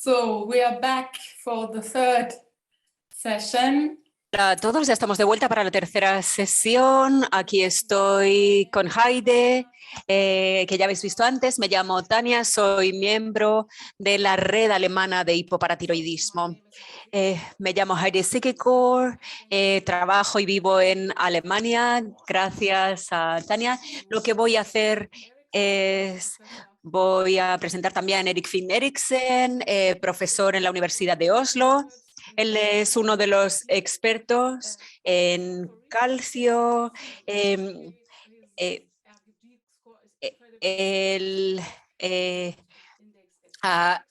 So we are back for the third session. Hola a todos, ya estamos de vuelta para la tercera sesión. Aquí estoy con Heide, que ya habéis visto antes. Me llamo Tania, soy miembro de la red alemana de hipoparatiroidismo. Me llamo Heide Sikekor, trabajo y vivo en Alemania. Gracias a Tania. Lo que voy a hacer es... Voy a presentar también a Erik Finn Eriksen, profesor en la Universidad de Oslo. Él es uno de los expertos en calcio.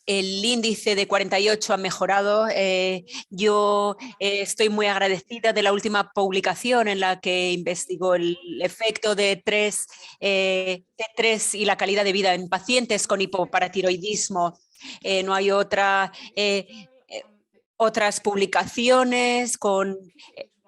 El índice de 48 ha mejorado. Yo estoy muy agradecida de la última publicación en la que investigó el efecto de T3 y la calidad de vida en pacientes con hipoparatiroidismo. No hay otras publicaciones con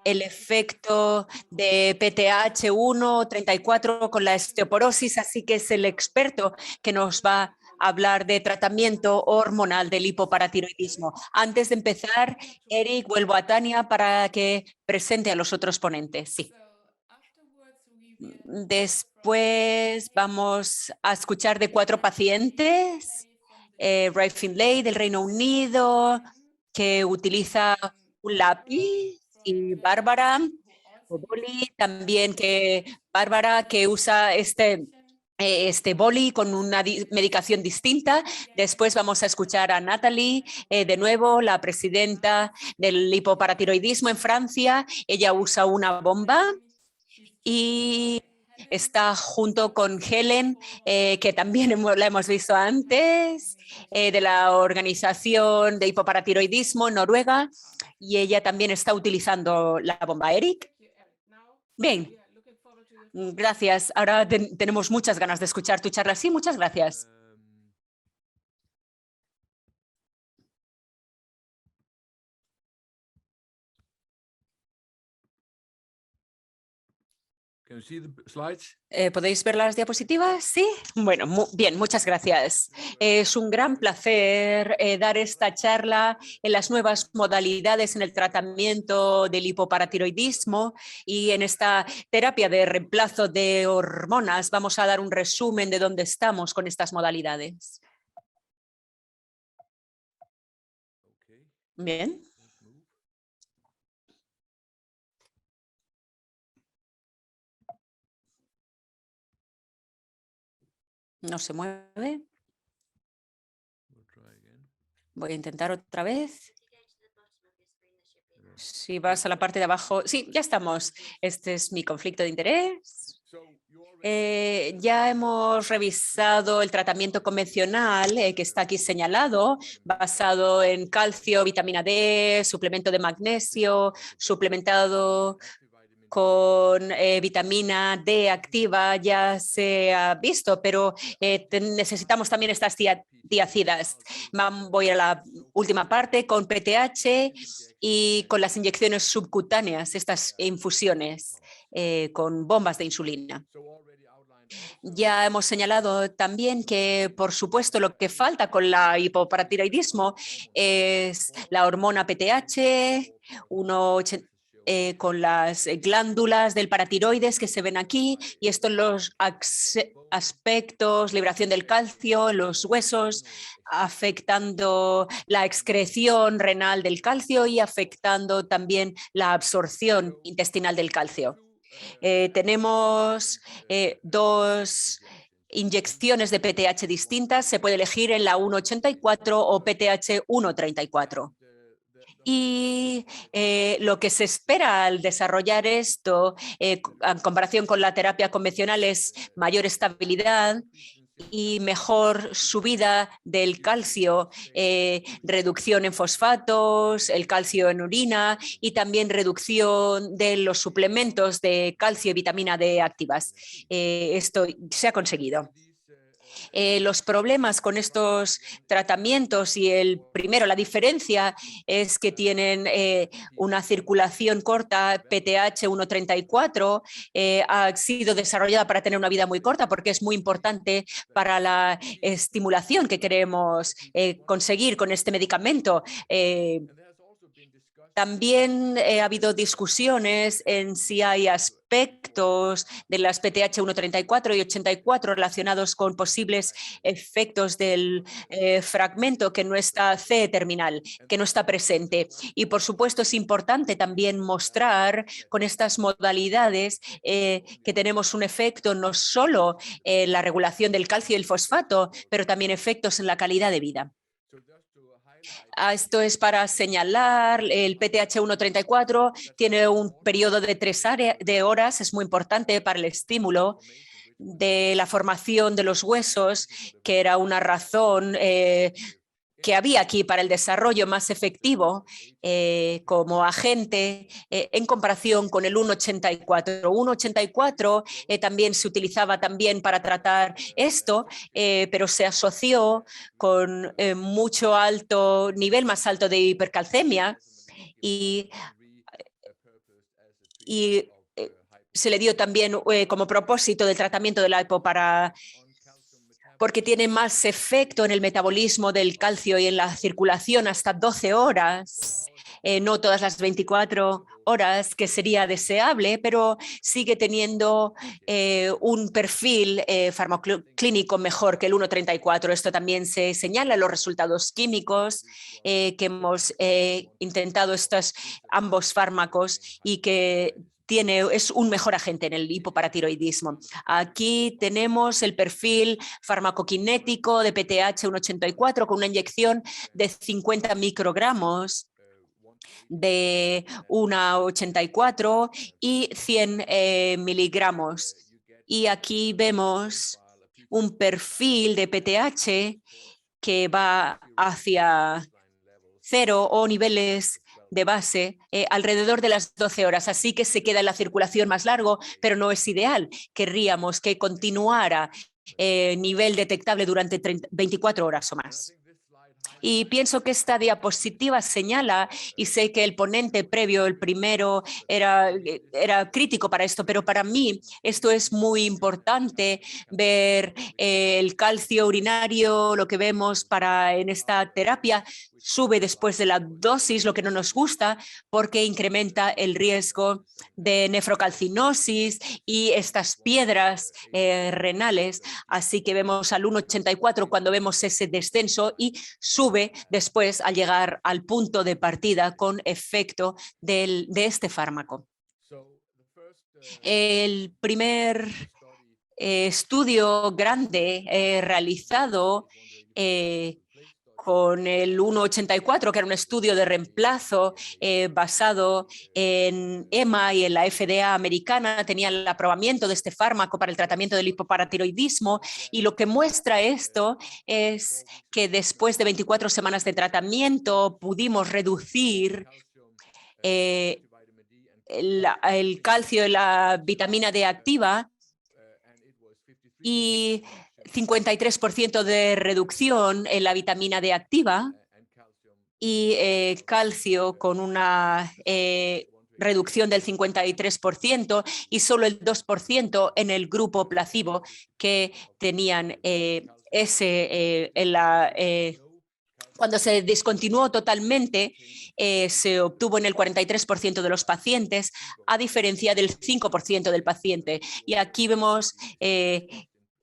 el efecto de PTH1, 34 con la osteoporosis, así que es el experto que nos va a hablar de tratamiento hormonal del hipoparatiroidismo. Antes de empezar, Eric, vuelvo a Tania para que presente a los otros ponentes. Sí. Después vamos a escuchar de 4 pacientes. Ray Finlay del Reino Unido, que utiliza un lápiz, y Bárbara boli, también Bárbara que usa este boli con una medicación distinta. Después vamos a escuchar a Natalie, de nuevo, la presidenta del hipoparatiroidismo en Francia. Ella usa una bomba y está junto con Helen, que también la hemos visto antes, de la Organización de Hipoparatiroidismo en Noruega, y ella también está utilizando la bomba. Eric. Bien, gracias. Ahora tenemos muchas ganas de escuchar tu charla. Sí, muchas gracias. ¿Podéis ver las diapositivas? Sí. Bueno, bien, muchas gracias. Es un gran placer dar esta charla en las nuevas modalidades en el tratamiento del hipoparatiroidismo y en esta terapia de reemplazo de hormonas. Vamos a dar un resumen de dónde estamos con estas modalidades. Bien. No se mueve. Voy a intentar otra vez. Si vas a la parte de abajo. Sí, ya estamos. Este es mi conflicto de interés. Ya hemos revisado el tratamiento convencional que está aquí señalado, basado en calcio, vitamina D, suplemento de magnesio, suplementado con vitamina D activa, ya se ha visto, pero necesitamos también estas diacidas. Voy a la última parte con PTH y con las inyecciones subcutáneas, estas infusiones con bombas de insulina. Ya hemos señalado también que, por supuesto, lo que falta con la hipoparatiroidismo es la hormona PTH, con las glándulas del paratiroides que se ven aquí, y estos los aspectos, liberación del calcio en los huesos, afectando la excreción renal del calcio y afectando también la absorción intestinal del calcio. Tenemos 2 inyecciones de PTH distintas. Se puede elegir en la 1,84 o PTH 1,34. Y lo que se espera al desarrollar esto, en comparación con la terapia convencional, es mayor estabilidad y mejor subida del calcio, reducción en fosfatos, el calcio en orina y también reducción de los suplementos de calcio y vitamina D activas. Esto se ha conseguido. Los problemas con estos tratamientos y la diferencia es que tienen una circulación corta, PTH 1,34, ha sido desarrollada para tener una vida muy corta porque es muy importante para la estimulación que queremos conseguir con este medicamento. También ha habido discusiones en si hay aspectos de las PTH 1,34 y 84 relacionados con posibles efectos del fragmento que no está C terminal, que no está presente. Y por supuesto es importante también mostrar con estas modalidades que tenemos un efecto no solo en la regulación del calcio y el fosfato, pero también efectos en la calidad de vida. Esto es para señalar, el PTH 1,34 tiene un periodo de 3 horas, es muy importante para el estímulo de la formación de los huesos, que era una razón que había aquí para el desarrollo más efectivo como agente en comparación con el 1,84. 1,84 también se utilizaba también para tratar esto, pero se asoció con mucho alto nivel más alto de hipercalcemia y se le dio también como propósito del tratamiento de la EPO porque tiene más efecto en el metabolismo del calcio y en la circulación hasta 12 horas, no todas las 24 horas, que sería deseable, pero sigue teniendo un perfil farmacoclínico mejor que el 1,34. Esto también se señala en los resultados químicos que hemos intentado ambos fármacos y que es un mejor agente en el hipoparatiroidismo. Aquí tenemos el perfil farmacokinético de PTH 1,84 con una inyección de 50 microgramos de 1,84 y 100 miligramos. Y aquí vemos un perfil de PTH que va hacia 0 o niveles de base alrededor de las 12 horas, así que se queda en la circulación más largo, pero no es ideal. Querríamos que continuara nivel detectable durante 24 horas o más. Y pienso que esta diapositiva señala, y sé que el ponente previo, el primero, era crítico para esto, pero para mí esto es muy importante, ver el calcio urinario, lo que vemos en esta terapia, sube después de la dosis, lo que no nos gusta, porque incrementa el riesgo de nefrocalcinosis y estas piedras renales. Así que vemos al 1,84 cuando vemos ese descenso y sube después al llegar al punto de partida con efecto de este fármaco. El primer estudio grande realizado con el 1,84, que era un estudio de reemplazo basado en EMA y en la FDA americana, tenía el aprobamiento de este fármaco para el tratamiento del hipoparatiroidismo, y lo que muestra esto es que después de 24 semanas de tratamiento pudimos reducir el calcio y la vitamina D activa y 53% de reducción en la vitamina D activa y calcio con una reducción del 53% y solo el 2% en el grupo placebo que tenían cuando se descontinuó totalmente, se obtuvo en el 43% de los pacientes, a diferencia del 5% del paciente. Y aquí vemos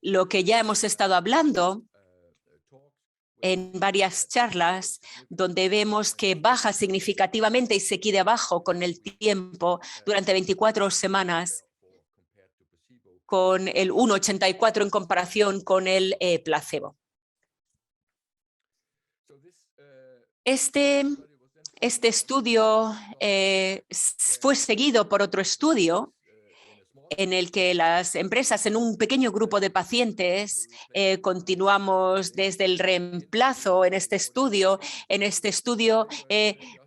lo que ya hemos estado hablando en varias charlas, donde vemos que baja significativamente y se queda abajo con el tiempo durante 24 semanas con el 1,84 en comparación con el placebo. Este estudio fue seguido por otro estudio en el que las empresas, en un pequeño grupo de pacientes, continuamos desde el reemplazo en este estudio. En este estudio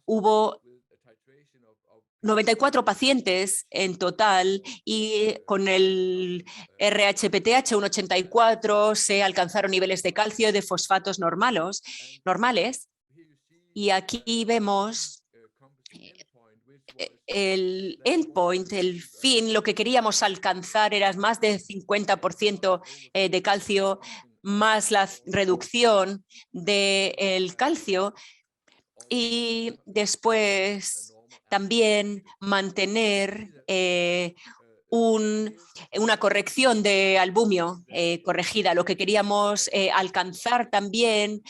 hubo 94 pacientes en total y con el RHPTH 184 se alcanzaron niveles de calcio y de fosfatos normales. Y aquí vemos el endpoint, el fin, lo que queríamos alcanzar era más de 50% de calcio, más la reducción del calcio y después también mantener una corrección de albumio corregida. Lo que queríamos alcanzar también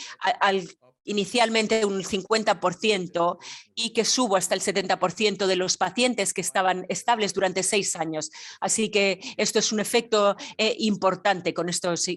inicialmente un 50% y que subo hasta el 70% de los pacientes que estaban estables durante 6 años. Así que esto es un efecto importante con estas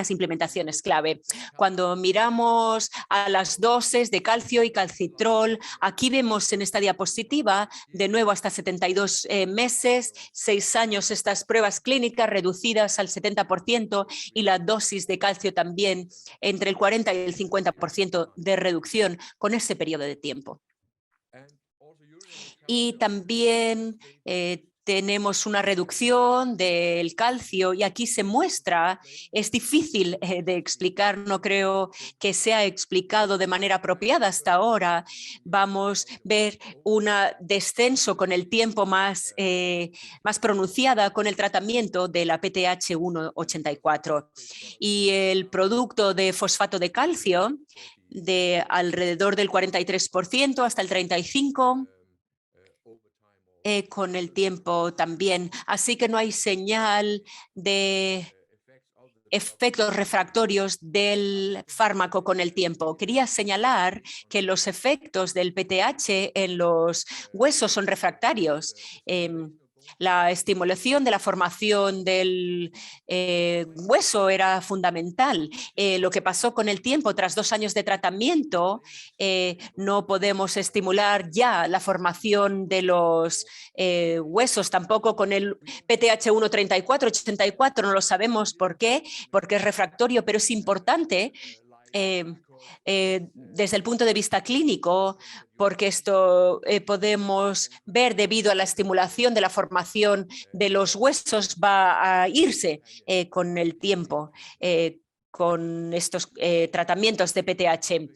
implementaciones clave. Cuando miramos a las dosis de calcio y calcitrol, aquí vemos en esta diapositiva de nuevo hasta 72 meses, 6 años estas pruebas clínicas reducidas al 70% y la dosis de calcio también entre el 40 y el 50% de reducción con ese periodo de tiempo. Y también tenemos una reducción del calcio y aquí se muestra, es difícil de explicar, no creo que sea explicado de manera apropiada hasta ahora. Vamos a ver un descenso con el tiempo más pronunciada con el tratamiento de la PTH 184 y el producto de fosfato de calcio de alrededor del 43% hasta el 35%. Con el tiempo también. Así que no hay señal de efectos refractorios del fármaco con el tiempo. Quería señalar que los efectos del PTH en los huesos son refractarios. La estimulación de la formación del hueso era fundamental. Lo que pasó con el tiempo, tras 2 años de tratamiento, no podemos estimular ya la formación de los huesos, tampoco con el PTH 134, 84, no lo sabemos por qué, porque es refractario, pero es importante desde el punto de vista clínico, porque esto podemos ver debido a la estimulación de la formación de los huesos va a irse con el tiempo con estos tratamientos de PTH.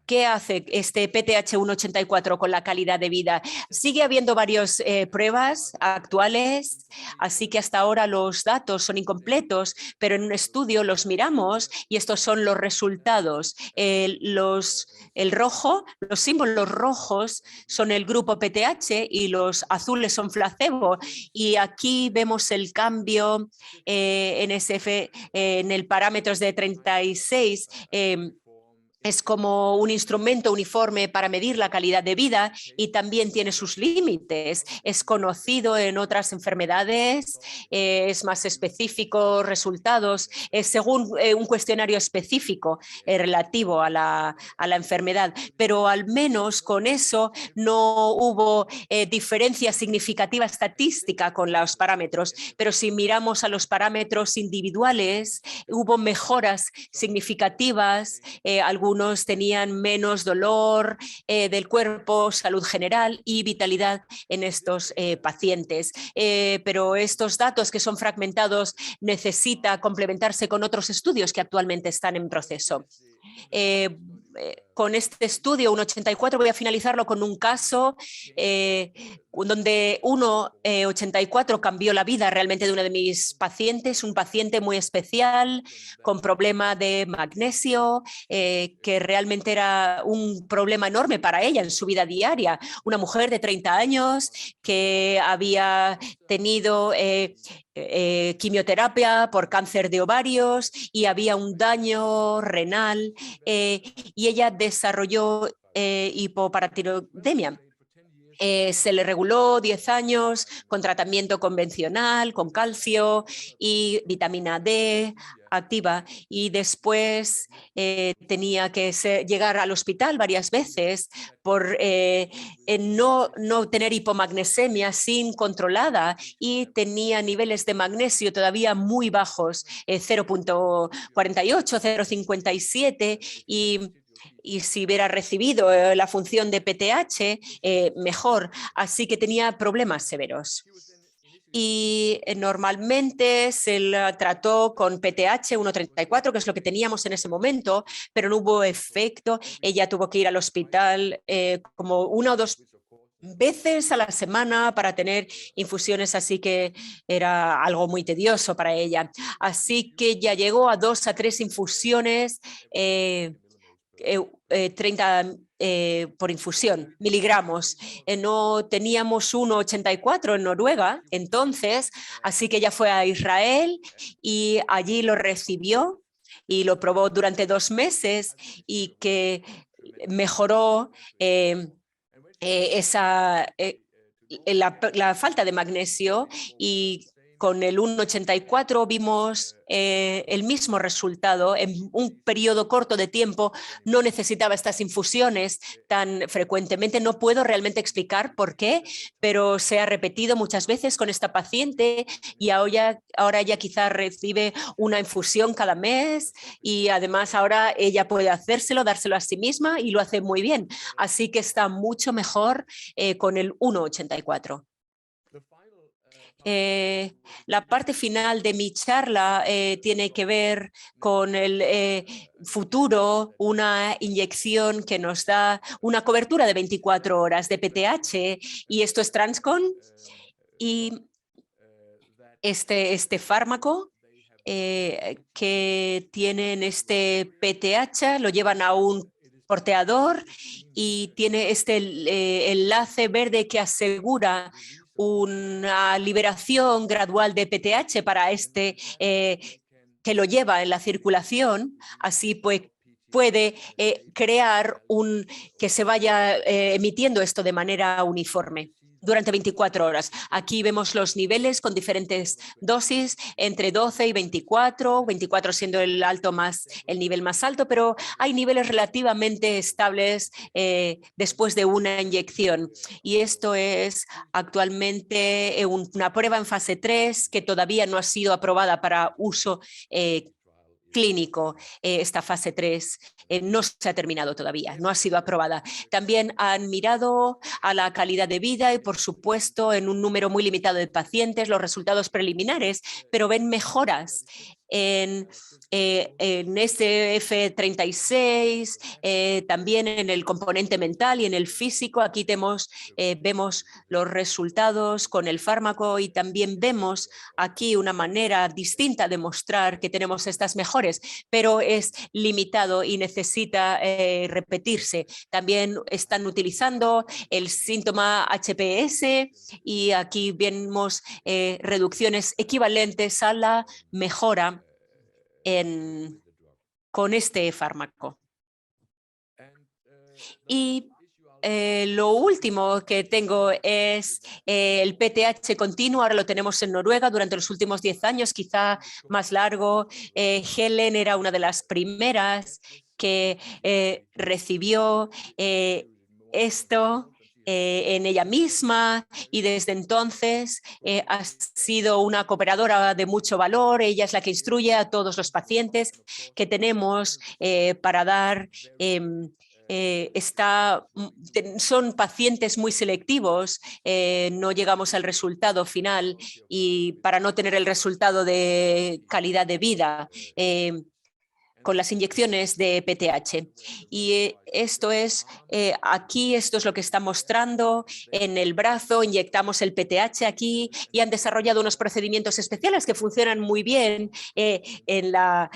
¿Qué hace este PTH 184 con la calidad de vida? Sigue habiendo varias pruebas actuales, así que hasta ahora los datos son incompletos, pero en un estudio los miramos y estos son los resultados. El rojo, los símbolos rojos son el grupo PTH y los azules son placebo. Y aquí vemos el cambio en SF en el parámetros de 36. Es como un instrumento uniforme para medir la calidad de vida y también tiene sus límites. Es conocido en otras enfermedades, es más específico, resultados, según un cuestionario específico relativo a la enfermedad. Pero al menos con eso no hubo diferencia significativa estadística con los parámetros. Pero si miramos a los parámetros individuales, hubo mejoras significativas, algunos tenían menos dolor del cuerpo, salud general y vitalidad en estos pacientes. Pero estos datos que son fragmentados necesita complementarse con otros estudios que actualmente están en proceso. Con este estudio, un 84, voy a finalizarlo con un caso donde 1,84 cambió la vida realmente de uno de mis pacientes, un paciente muy especial con problema de magnesio, que realmente era un problema enorme para ella en su vida diaria. Una mujer de 30 años que había tenido quimioterapia por cáncer de ovarios y había un daño renal y ella desarrolló hipoparatiroidemia. Se le reguló 10 años con tratamiento convencional, con calcio y vitamina D activa y después tenía que llegar al hospital varias veces por no tener hipomagnesemia sin controlada y tenía niveles de magnesio todavía muy bajos, 0,48, 0,57 y y si hubiera recibido la función de PTH, mejor. Así que tenía problemas severos. Y normalmente se la trató con PTH 1,34, que es lo que teníamos en ese momento, pero no hubo efecto. Ella tuvo que ir al hospital como 1 o 2 veces a la semana para tener infusiones, así que era algo muy tedioso para ella. Así que ya llegó a 2 a 3 infusiones, 30 por infusión, miligramos. No teníamos 1,84 en Noruega, entonces, así que ella fue a Israel y allí lo recibió y lo probó durante 2 meses y que mejoró la falta de magnesio, y con el 1,84 vimos el mismo resultado en un periodo corto de tiempo. No necesitaba estas infusiones tan frecuentemente. No puedo realmente explicar por qué, pero se ha repetido muchas veces con esta paciente y ahora ella quizás recibe una infusión cada mes y además ahora ella puede hacérselo, dárselo a sí misma y lo hace muy bien. Así que está mucho mejor con el 1,84. La parte final de mi charla tiene que ver con el futuro, una inyección que nos da una cobertura de 24 horas de PTH, y esto es Transcon. Y este fármaco que tienen este PTH lo llevan a un porteador y tiene este enlace verde que asegura una liberación gradual de PTH para que lo lleva en la circulación. Así pues puede crear que se vaya emitiendo esto de manera uniforme durante 24 horas. Aquí vemos los niveles con diferentes dosis, entre 12 y 24, 24 siendo el nivel más alto, pero hay niveles relativamente estables después de una inyección. Y esto es actualmente una prueba en fase 3 que todavía no ha sido aprobada para uso clínico. Esta fase 3 no se ha terminado todavía, no ha sido aprobada. También han mirado a la calidad de vida y, por supuesto, en un número muy limitado de pacientes, los resultados preliminares, pero ven mejoras en SF36, también en el componente mental y en el físico. Aquí vemos los resultados con el fármaco y también vemos aquí una manera distinta de mostrar que tenemos estas mejores, pero es limitado y necesita repetirse. También están utilizando el síntoma HPS y aquí vemos reducciones equivalentes a la mejora con este fármaco. Y lo último que tengo es el PTH continuo. Ahora lo tenemos en Noruega durante los últimos 10 años, quizá más largo. Helen era una de las primeras que recibió esto en ella misma, y desde entonces ha sido una cooperadora de mucho valor. Ella es la que instruye a todos los pacientes que tenemos para dar son pacientes muy selectivos, no llegamos al resultado final y para no tener el resultado de calidad de vida con las inyecciones de PTH. Y esto es lo que está mostrando en el brazo. Inyectamos el PTH aquí y han desarrollado unos procedimientos especiales que funcionan muy bien en la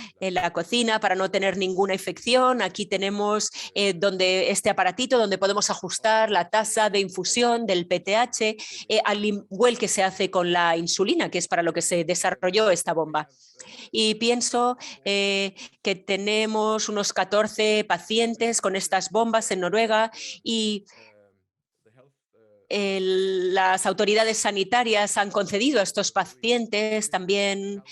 cocina para no tener ninguna infección. Aquí tenemos este aparatito donde podemos ajustar la tasa de infusión del PTH, al igual que se hace con la insulina, que es para lo que se desarrolló esta bomba. Y pienso que tenemos unos 14 pacientes con estas bombas en Noruega, y las autoridades sanitarias han concedido a estos pacientes también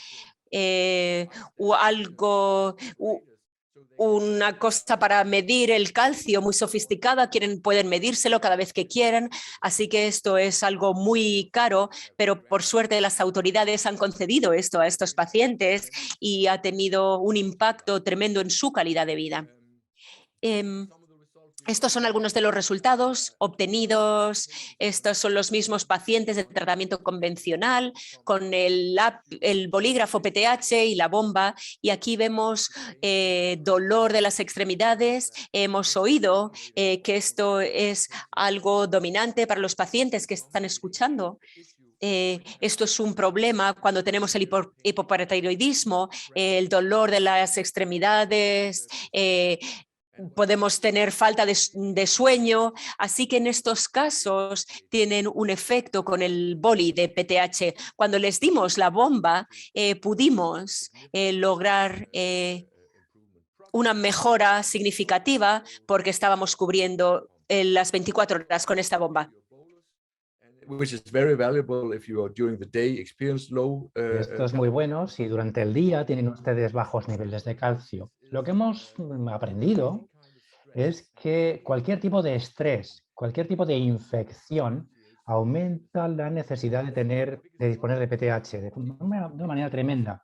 una cosa para medir el calcio muy sofisticada. Pueden medírselo cada vez que quieran, así que esto es algo muy caro, pero por suerte las autoridades han concedido esto a estos pacientes y ha tenido un impacto tremendo en su calidad de vida. Estos son algunos de los resultados obtenidos. Estos son los mismos pacientes de tratamiento convencional con el bolígrafo PTH y la bomba. Y aquí vemos dolor de las extremidades. Hemos oído que esto es algo dominante para los pacientes que están escuchando. Esto es un problema cuando tenemos el hipoparatiroidismo, el dolor de las extremidades, podemos tener falta de sueño, así que en estos casos tienen un efecto con el boli de PTH. Cuando les dimos la bomba, pudimos lograr una mejora significativa porque estábamos cubriendo las 24 horas con esta bomba. Esto es muy bueno si durante el día tienen ustedes bajos niveles de calcio. Lo que hemos aprendido es que cualquier tipo de estrés, cualquier tipo de infección aumenta la necesidad de disponer de PTH de una manera tremenda.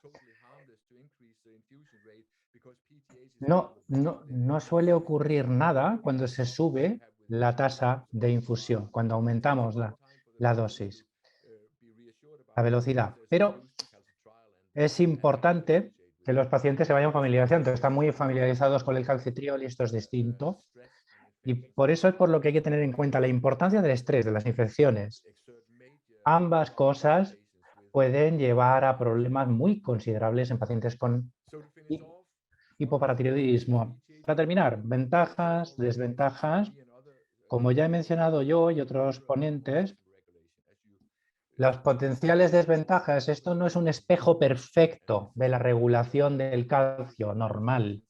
No suele ocurrir nada cuando se sube la tasa de infusión, cuando aumentamos la dosis, la velocidad. Pero es importante que los pacientes se vayan familiarizando. Están muy familiarizados con el calcitriol y esto es distinto. Y por eso es por lo que hay que tener en cuenta la importancia del estrés, de las infecciones. Ambas cosas pueden llevar a problemas muy considerables en pacientes con hipoparatiroidismo. Para terminar, ventajas, desventajas. Como ya he mencionado yo y otros ponentes, las potenciales desventajas, esto no es un espejo perfecto de la regulación del calcio normal.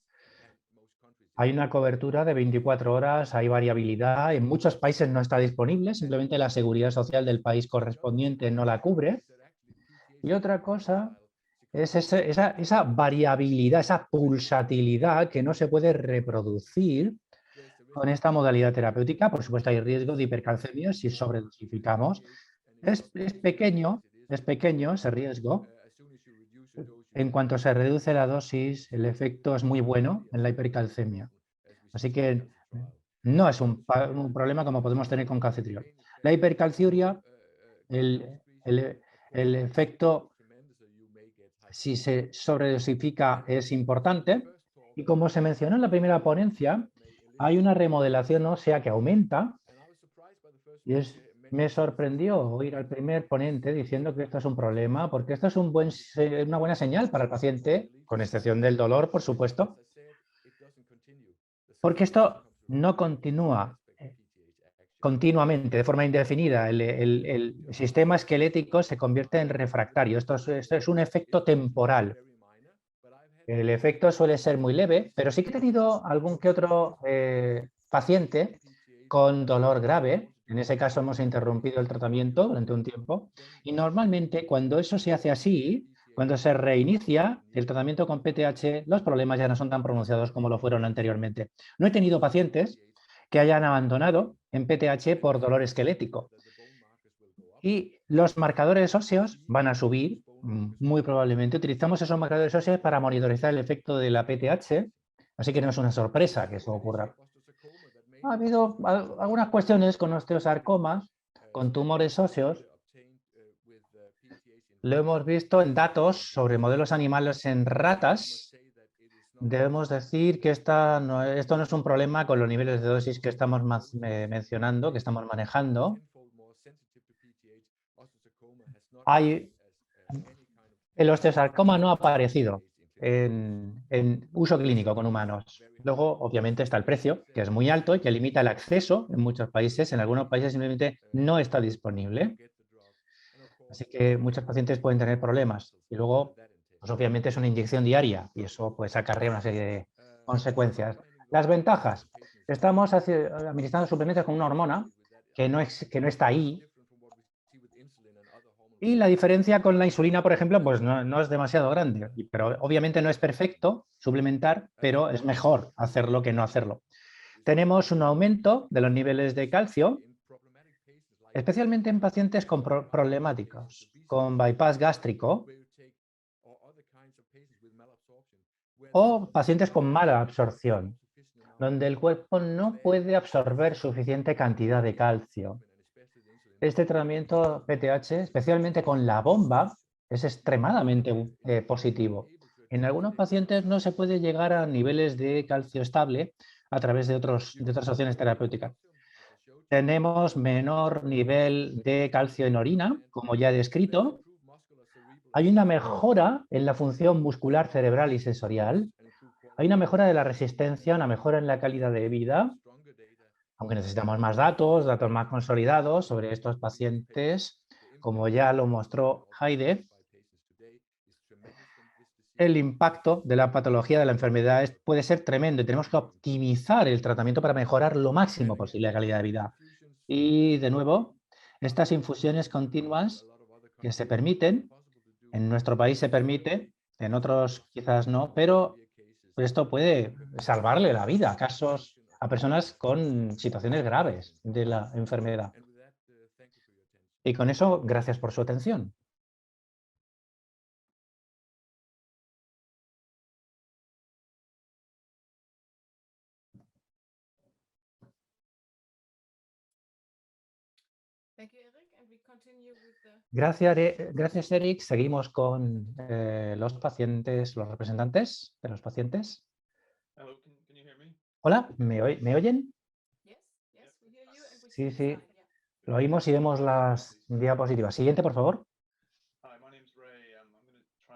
Hay una cobertura de 24 horas, hay variabilidad, en muchos países no está disponible, simplemente la seguridad social del país correspondiente no la cubre. Y otra cosa es esa variabilidad, esa pulsatilidad que no se puede reproducir con esta modalidad terapéutica. Por supuesto, hay riesgo de hipercalcemia si sobredosificamos. Es pequeño ese riesgo. En cuanto se reduce la dosis, el efecto es muy bueno en la hipercalcemia. Así que no es un problema como podemos tener con calcitriol. La hipercalciuria, el efecto, si se sobredosifica, es importante. Y como se mencionó en la primera ponencia, hay una remodelación ósea que aumenta. Y me sorprendió oír al primer ponente diciendo que esto es un problema, porque esto es una buena señal para el paciente, con excepción del dolor, por supuesto, porque esto no continúa continuamente, de forma indefinida. El sistema esquelético se convierte en refractario. Esto es un efecto temporal. El efecto suele ser muy leve, pero sí que he tenido algún que otro paciente con dolor grave. En ese caso hemos interrumpido el tratamiento durante un tiempo y normalmente cuando eso se hace así, cuando se reinicia el tratamiento con PTH, los problemas ya no son tan pronunciados como lo fueron anteriormente. No he tenido pacientes que hayan abandonado en PTH por dolor esquelético y los marcadores óseos van a subir muy probablemente. Utilizamos esos marcadores óseos para monitorizar el efecto de la PTH, así que no es una sorpresa que eso ocurra. Ha habido algunas cuestiones con osteosarcomas, con tumores óseos. Lo hemos visto en datos sobre modelos animales en ratas. Debemos decir que esto no es un problema con los niveles de dosis que estamos mencionando, que estamos manejando. El osteosarcoma no ha aparecido en uso clínico con humanos. Luego, obviamente, está el precio, que es muy alto y que limita el acceso en muchos países. En algunos países simplemente no está disponible. Así que muchos pacientes pueden tener problemas. Y luego, pues obviamente es una inyección diaria y eso pues acarrea una serie de consecuencias. Las ventajas. Estamos administrando suplementos con una hormona que no está ahí. Y la diferencia con la insulina, por ejemplo, pues no es demasiado grande, pero obviamente no es perfecto suplementar, pero es mejor hacerlo que no hacerlo. Tenemos un aumento de los niveles de calcio, especialmente en pacientes con problemáticos, con bypass gástrico o pacientes con mala absorción. donde el cuerpo no puede absorber suficiente cantidad de calcio. Este tratamiento PTH, especialmente con la bomba, es extremadamente positivo. En algunos pacientes no se puede llegar a niveles de calcio estable a través de otras opciones terapéuticas. Tenemos menor nivel de calcio en orina, como ya he descrito. Hay una mejora en la función muscular, cerebral y sensorial. Hay una mejora de la resistencia, una mejora en la calidad de vida, aunque necesitamos más datos más consolidados sobre estos pacientes, como ya lo mostró Heide. El impacto de la patología de la enfermedad puede ser tremendo y tenemos que optimizar el tratamiento para mejorar lo máximo posible la calidad de vida. Y de nuevo, estas infusiones continuas que se permiten, en nuestro país se permite, en otros quizás no, pero esto puede salvarle la vida a personas con situaciones graves de la enfermedad. Y con eso, gracias por su atención. Gracias, Eric. Seguimos con los pacientes, los representantes de los pacientes. Hola, ¿me oyen? Sí, sí, lo oímos y vemos las diapositivas. Siguiente, por favor.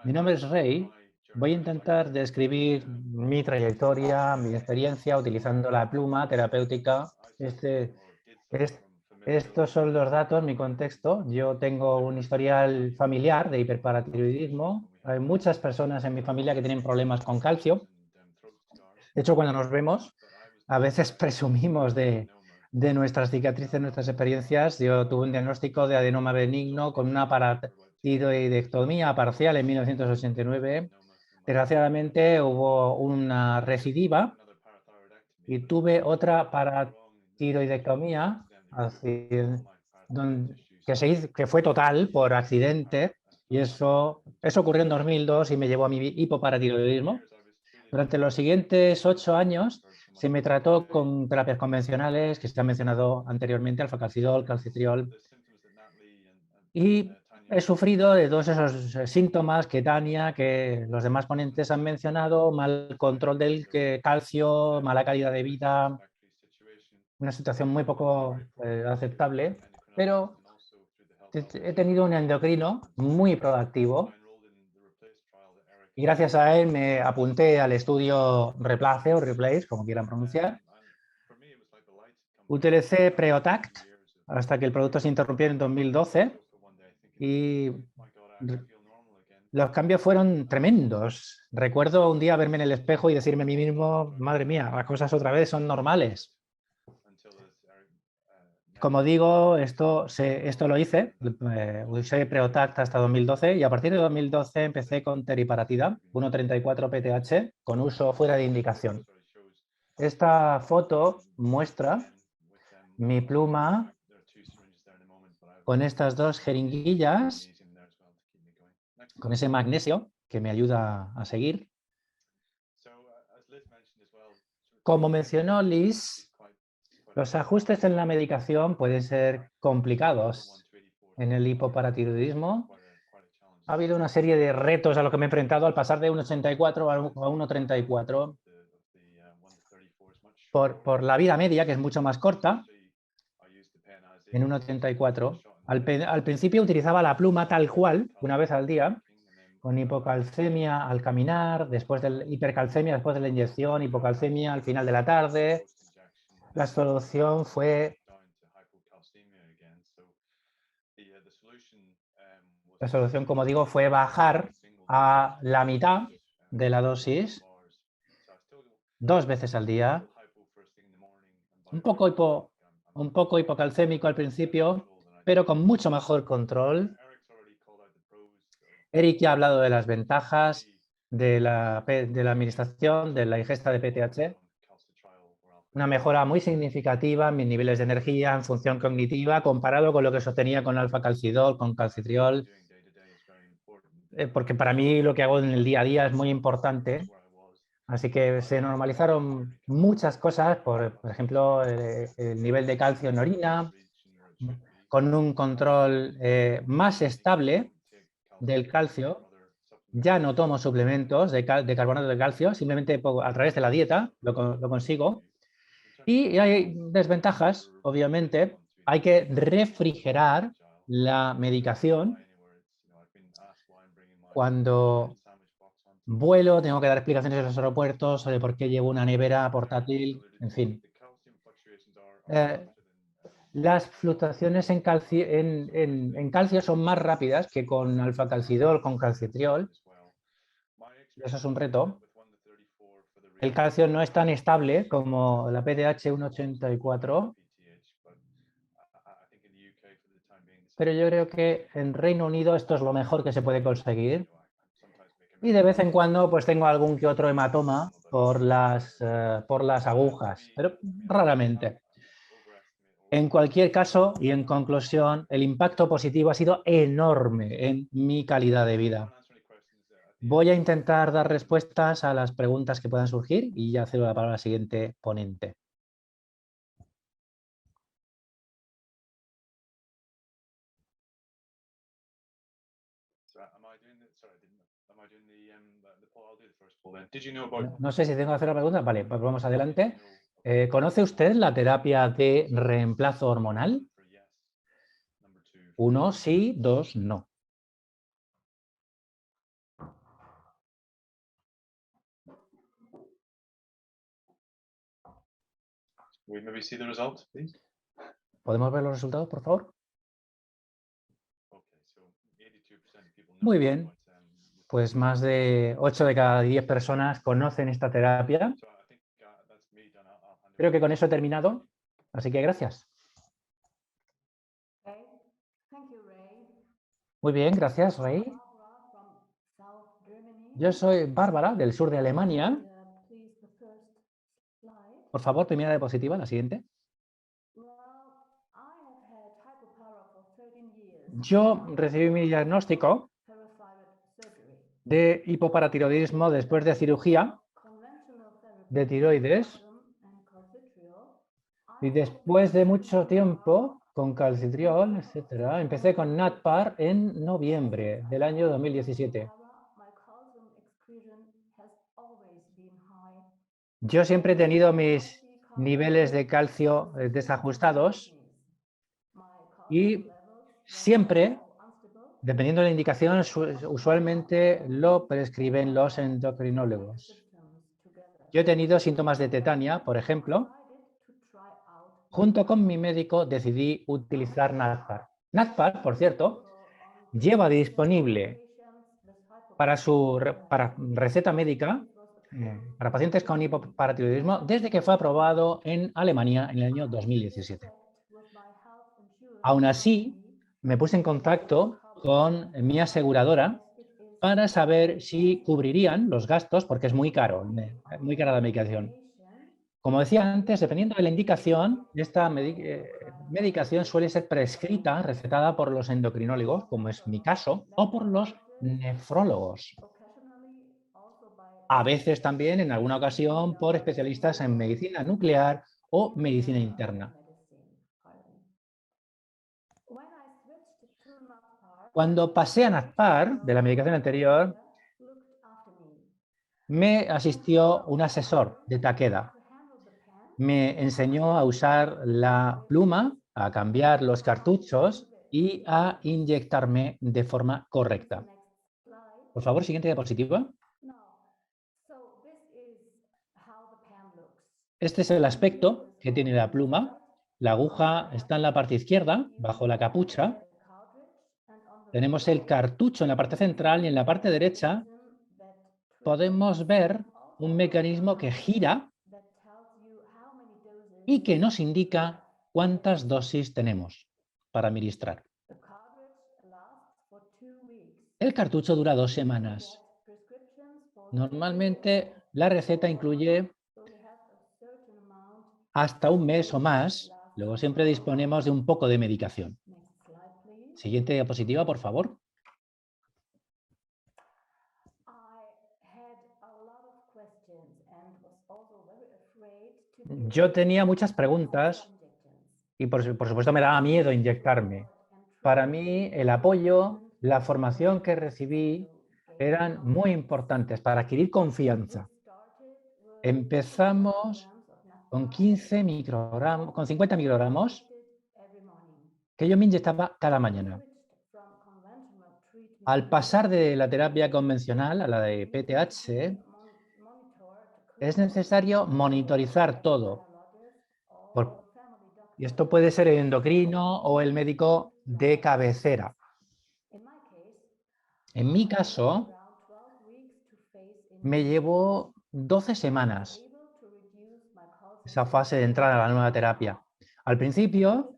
Mi nombre es Ray. Voy a intentar describir mi trayectoria, mi experiencia utilizando la pluma terapéutica. Estos son los datos, mi contexto. Yo tengo un historial familiar de hiperparatiroidismo. Hay muchas personas en mi familia que tienen problemas con calcio. De hecho, cuando nos vemos, a veces presumimos de nuestras cicatrices, nuestras experiencias. Yo tuve un diagnóstico de adenoma benigno con una paratiroidectomía parcial en 1989. Desgraciadamente hubo una recidiva y tuve otra paratiroidectomía que fue total por accidente, y eso ocurrió en 2002 y me llevó a mi hipoparatiroidismo. Durante los siguientes 8 años se me trató con terapias convencionales que se han mencionado anteriormente, alfacalcidol, calcitriol, y he sufrido de todos esos síntomas que Tania, que los demás ponentes han mencionado: mal control del calcio, mala calidad de vida, una situación muy poco aceptable, pero he tenido un endocrino muy proactivo y gracias a él me apunté al estudio Replace o Replace, como quieran pronunciar. Utilicé Preotact hasta que el producto se interrumpió en 2012 y los cambios fueron tremendos. Recuerdo un día verme en el espejo y decirme a mí mismo: madre mía, las cosas otra vez son normales. Como digo, esto lo hice, usé Preotact hasta 2012 y a partir de 2012 empecé con teriparatida, 1,34 PTH, con uso fuera de indicación. Esta foto muestra mi pluma con estas dos jeringuillas, con ese magnesio que me ayuda a seguir. Como mencionó Liz, los ajustes en la medicación pueden ser complicados. En el hipoparatiroidismo ha habido una serie de retos a los que me he enfrentado al pasar de 1,84 a 1,34 por la vida media, que es mucho más corta, en 1,84. Al principio utilizaba la pluma tal cual, una vez al día, con hipocalcemia al caminar, después de hipercalcemia después de la inyección, hipocalcemia al final de la tarde. La solución fue... La solución, como digo, fue bajar a la mitad de la dosis 2 veces al día. Un poco hipocalcémico al principio, pero con mucho mejor control. Eric ya ha hablado de las ventajas de la administración, de la ingesta de PTH. Una mejora muy significativa en mis niveles de energía, en función cognitiva, comparado con lo que sostenía con alfacalcidol, con calcitriol. Porque para mí lo que hago en el día a día es muy importante, Así que se normalizaron muchas cosas, por ejemplo, el nivel de calcio en orina, con un control más estable del calcio. Ya no tomo suplementos de carbonato de calcio, simplemente a través de la dieta lo consigo. Y hay desventajas, obviamente. Hay que refrigerar la medicación. Cuando vuelo, tengo que dar explicaciones en los aeropuertos sobre por qué llevo una nevera portátil, en fin. Las fluctuaciones en calcio son más rápidas que con alfa-calcidol, con calcitriol. Eso es un reto. El calcio no es tan estable como la PTH 1,84, pero yo creo que en Reino Unido esto es lo mejor que se puede conseguir. Y de vez en cuando pues tengo algún que otro hematoma por las agujas, pero raramente. En cualquier caso y en conclusión, el impacto positivo ha sido enorme en mi calidad de vida. Voy a intentar dar respuestas a las preguntas que puedan surgir y ya cedo la palabra al siguiente ponente. No sé si tengo que hacer la pregunta. Vale, pues vamos adelante. ¿Conoce usted la terapia de reemplazo hormonal? 1, sí, 2, no. ¿Podemos ver los resultados, por favor? Muy bien. Pues más de 8 de cada 10 personas conocen esta terapia. Creo que con eso he terminado, así que gracias. Muy bien, gracias, Rey. Yo soy Bárbara, del sur de Alemania. Por favor, primera diapositiva, la siguiente. Yo recibí mi diagnóstico de hipoparatiroidismo después de cirugía de tiroides y después de mucho tiempo con calcitriol, etcétera, empecé con Natpar en noviembre del año 2017. Yo siempre he tenido mis niveles de calcio desajustados y siempre, dependiendo de la indicación, usualmente lo prescriben los endocrinólogos. Yo he tenido síntomas de tetania, por ejemplo. Junto con mi médico decidí utilizar Natpar. Natpar, por cierto, lleva disponible para receta médica para pacientes con hipoparatiroidismo desde que fue aprobado en Alemania en el año 2017. Aún así, me puse en contacto con mi aseguradora para saber si cubrirían los gastos, porque es muy cara la medicación. Como decía antes, dependiendo de la indicación, esta medicación suele ser prescrita, recetada por los endocrinólogos, como es mi caso, o por los nefrólogos. A veces también, en alguna ocasión, por especialistas en medicina nuclear o medicina interna. Cuando pasé a Natpar, de la medicación anterior, me asistió un asesor de Takeda. Me enseñó a usar la pluma, a cambiar los cartuchos y a inyectarme de forma correcta. Por favor, siguiente diapositiva. Este es el aspecto que tiene la pluma. La aguja está en la parte izquierda, bajo la capucha. Tenemos el cartucho en la parte central y en la parte derecha podemos ver un mecanismo que gira y que nos indica cuántas dosis tenemos para administrar. El cartucho dura 2 semanas. Normalmente la receta incluye hasta un mes o más. Luego siempre disponemos de un poco de medicación. Siguiente diapositiva, por favor. Yo tenía muchas preguntas y por supuesto me daba miedo inyectarme. Para mí el apoyo, la formación que recibí eran muy importantes para adquirir confianza. Empezamos con 15 microgramos, con 50 microgramos que yo me inyectaba cada mañana. Al pasar de la terapia convencional a la de PTH, es necesario monitorizar todo. Y esto puede ser el endocrino o el médico de cabecera. En mi caso, me llevó 12 semanas esa fase de entrada a la nueva terapia. Al principio,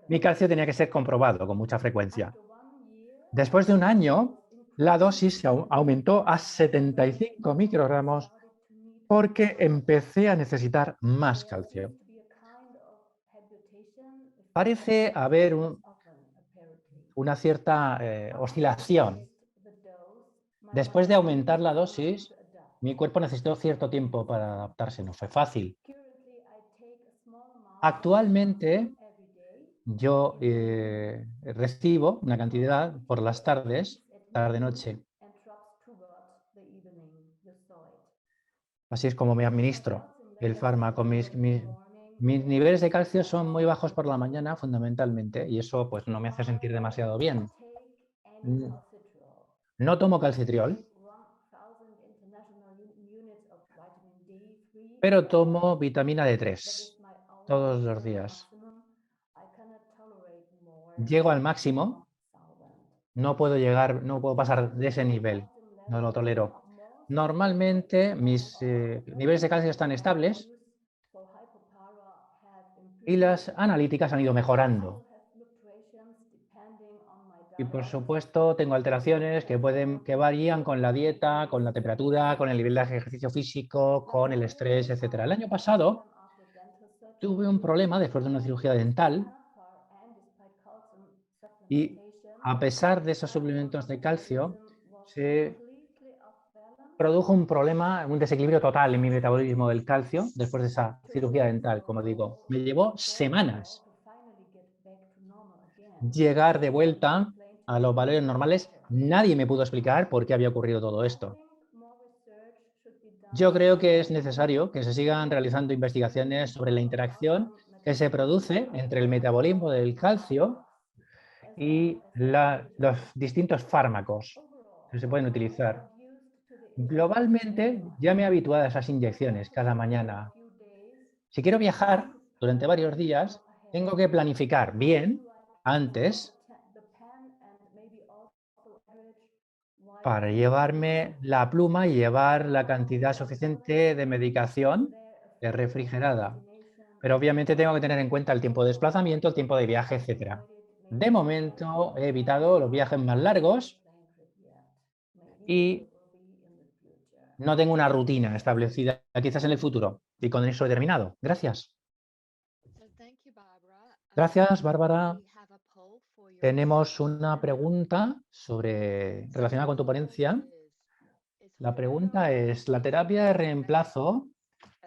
mi calcio tenía que ser comprobado con mucha frecuencia. Después de un año, la dosis aumentó a 75 microgramos porque empecé a necesitar más calcio. Parece haber una cierta oscilación. Después de aumentar la dosis, mi cuerpo necesitó cierto tiempo para adaptarse, no fue fácil. Actualmente, yo recibo una cantidad por las tardes, tarde-noche. Así es como me administro el fármaco. Mis niveles de calcio son muy bajos por la mañana, fundamentalmente, y eso pues, no me hace sentir demasiado bien. No tomo calcitriol, pero tomo vitamina D3 todos los días. Llego al máximo, no puedo pasar de ese nivel, no lo tolero. Normalmente mis niveles de calcio están estables y las analíticas han ido mejorando. Y por supuesto tengo alteraciones que varían con la dieta, con la temperatura, con el nivel de ejercicio físico, con el estrés, etc. El año pasado tuve un problema después de una cirugía dental y a pesar de esos suplementos de calcio, se produjo un problema, un desequilibrio total en mi metabolismo del calcio después de esa cirugía dental, como digo. Me llevó semanas llegar de vuelta a los valores normales. Nadie me pudo explicar por qué había ocurrido todo esto. Yo creo que es necesario que se sigan realizando investigaciones sobre la interacción que se produce entre el metabolismo del calcio y los distintos fármacos que se pueden utilizar. Globalmente ya me he habituado a esas inyecciones cada mañana. Si quiero viajar durante varios días, tengo que planificar bien antes para llevarme la pluma y llevar la cantidad suficiente de medicación refrigerada. Pero obviamente tengo que tener en cuenta el tiempo de desplazamiento, el tiempo de viaje, etc. De momento he evitado los viajes más largos y no tengo una rutina establecida, quizás en el futuro. Y con eso he terminado. Gracias. Gracias, Bárbara. Tenemos una pregunta relacionada con tu ponencia. La pregunta es, ¿la terapia de reemplazo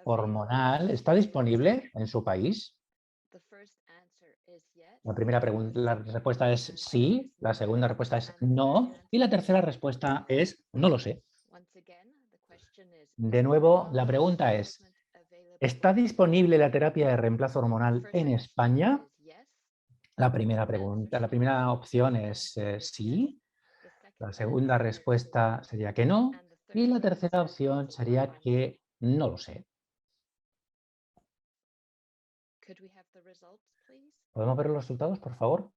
hormonal está disponible en su país? La respuesta es sí, la segunda respuesta es no y la tercera respuesta es no lo sé. De nuevo, la pregunta es, ¿está disponible la terapia de reemplazo hormonal en España? La primera opción es sí, la segunda respuesta sería que no y la tercera opción sería que no lo sé. ¿Podemos ver los resultados, por favor?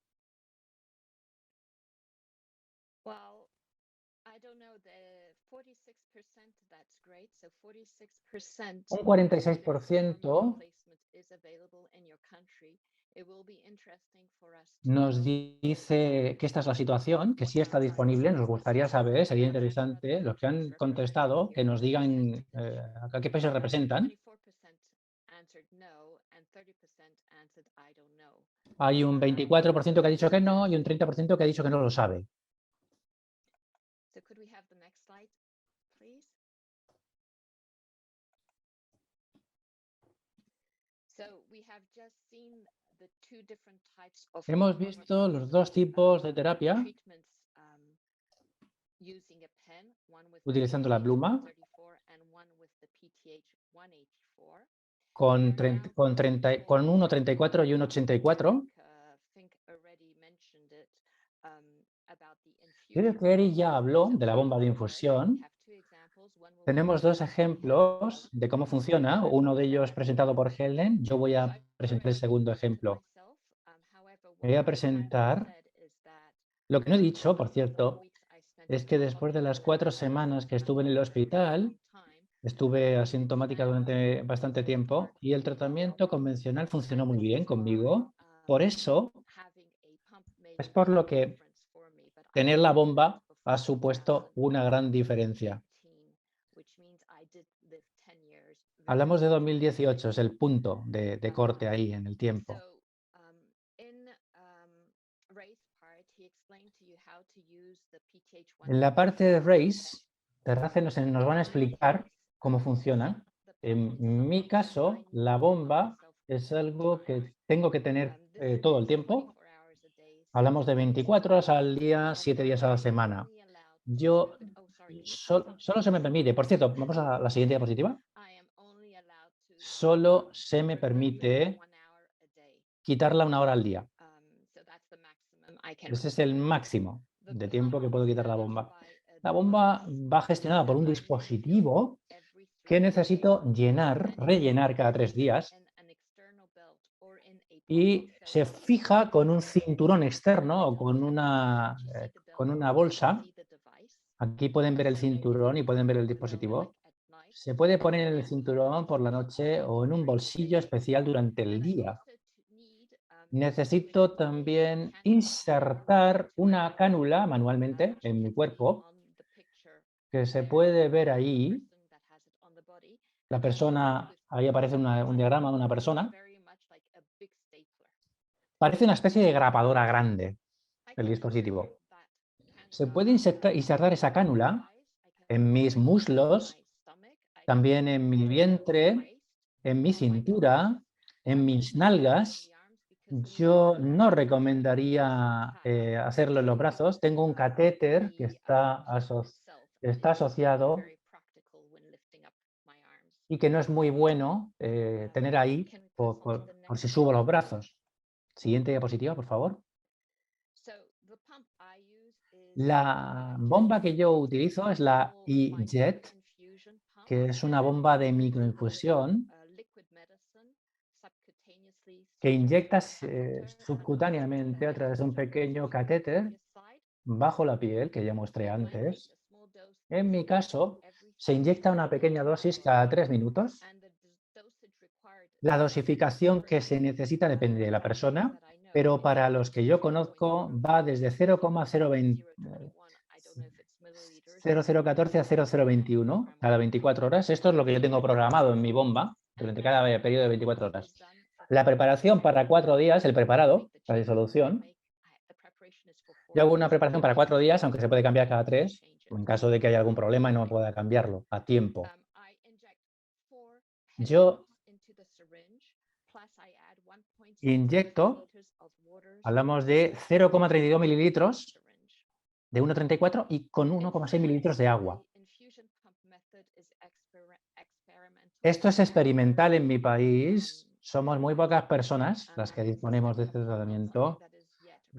Un 46% nos dice que esta es la situación, que sí está disponible. Nos gustaría saber, sería interesante, los que han contestado, que nos digan a qué países representan. Hay un 24% que ha dicho que no y un 30% que ha dicho que no lo sabe. Hemos visto los dos tipos de terapia utilizando la pluma con 1,34 y 1,84. Creo que Eric ya habló de la bomba de infusión. Tenemos dos ejemplos de cómo funciona, uno de ellos presentado por Helen. Yo voy a presentar el segundo ejemplo. Voy a presentar, lo que no he dicho, por cierto, es que después de las 4 semanas que estuve en el hospital, estuve asintomática durante bastante tiempo y el tratamiento convencional funcionó muy bien conmigo. Por eso, es por lo que tener la bomba ha supuesto una gran diferencia. Hablamos de 2018, es el punto de corte ahí en el tiempo. En la parte de Race, Terrace nos van a explicar cómo funciona. En mi caso, la bomba es algo que tengo que tener todo el tiempo. Hablamos de 24 horas al día, 7 días a la semana. Yo solo se me permite, por cierto, vamos a la siguiente diapositiva. Solo se me permite quitarla 1 hora al día. Ese es el máximo de tiempo que puedo quitar la bomba. La bomba va gestionada por un dispositivo que necesito rellenar cada 3 días y se fija con un cinturón externo o con una bolsa. Aquí pueden ver el cinturón y pueden ver el dispositivo. Se puede poner en el cinturón por la noche o en un bolsillo especial durante el día. Necesito también insertar una cánula manualmente en mi cuerpo, que se puede ver ahí. La persona, ahí aparece un diagrama de una persona. Parece una especie de grapadora grande el dispositivo. Se puede insertar esa cánula en mis muslos, también en mi vientre, en mi cintura, en mis nalgas. Yo no recomendaría hacerlo en los brazos. Tengo un catéter que está asociado y que no es muy bueno tener ahí por si subo los brazos. Siguiente diapositiva, por favor. La bomba que yo utilizo es la E-Jet, que es una bomba de microinfusión que inyectas subcutáneamente a través de un pequeño catéter bajo la piel, que ya mostré antes. En mi caso, se inyecta una pequeña dosis cada 3 minutos. La dosificación que se necesita depende de la persona, pero para los que yo conozco va desde 0,014 a 0,021 cada 24 horas. Esto es lo que yo tengo programado en mi bomba durante cada periodo de 24 horas. La preparación para 4 días, el preparado, la disolución. Yo hago una preparación para 4 días, aunque se puede cambiar cada 3, en caso de que haya algún problema y no pueda cambiarlo a tiempo. Yo inyecto, hablamos de 0,32 mililitros de 1,34 y con 1,6 mililitros de agua. Esto es experimental en mi país. Somos muy pocas personas las que disponemos de este tratamiento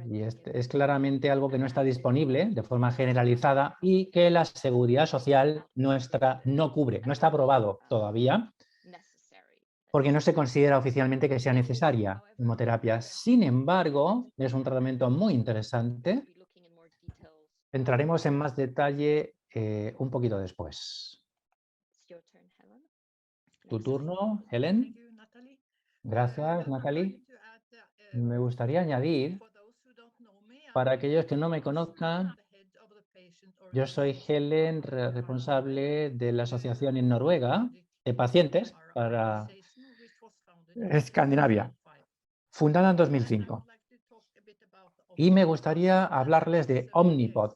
y es claramente algo que no está disponible de forma generalizada y que la seguridad social nuestra no cubre, no está aprobado todavía porque no se considera oficialmente que sea necesaria hemoterapia. Sin embargo, es un tratamiento muy interesante. Entraremos en más detalle un poquito después. Tu turno, Helen. Gracias, Natalie. Me gustaría añadir, para aquellos que no me conozcan, yo soy Helen, responsable de la asociación en Noruega de pacientes para Escandinavia, fundada en 2005. Y me gustaría hablarles de Omnipod.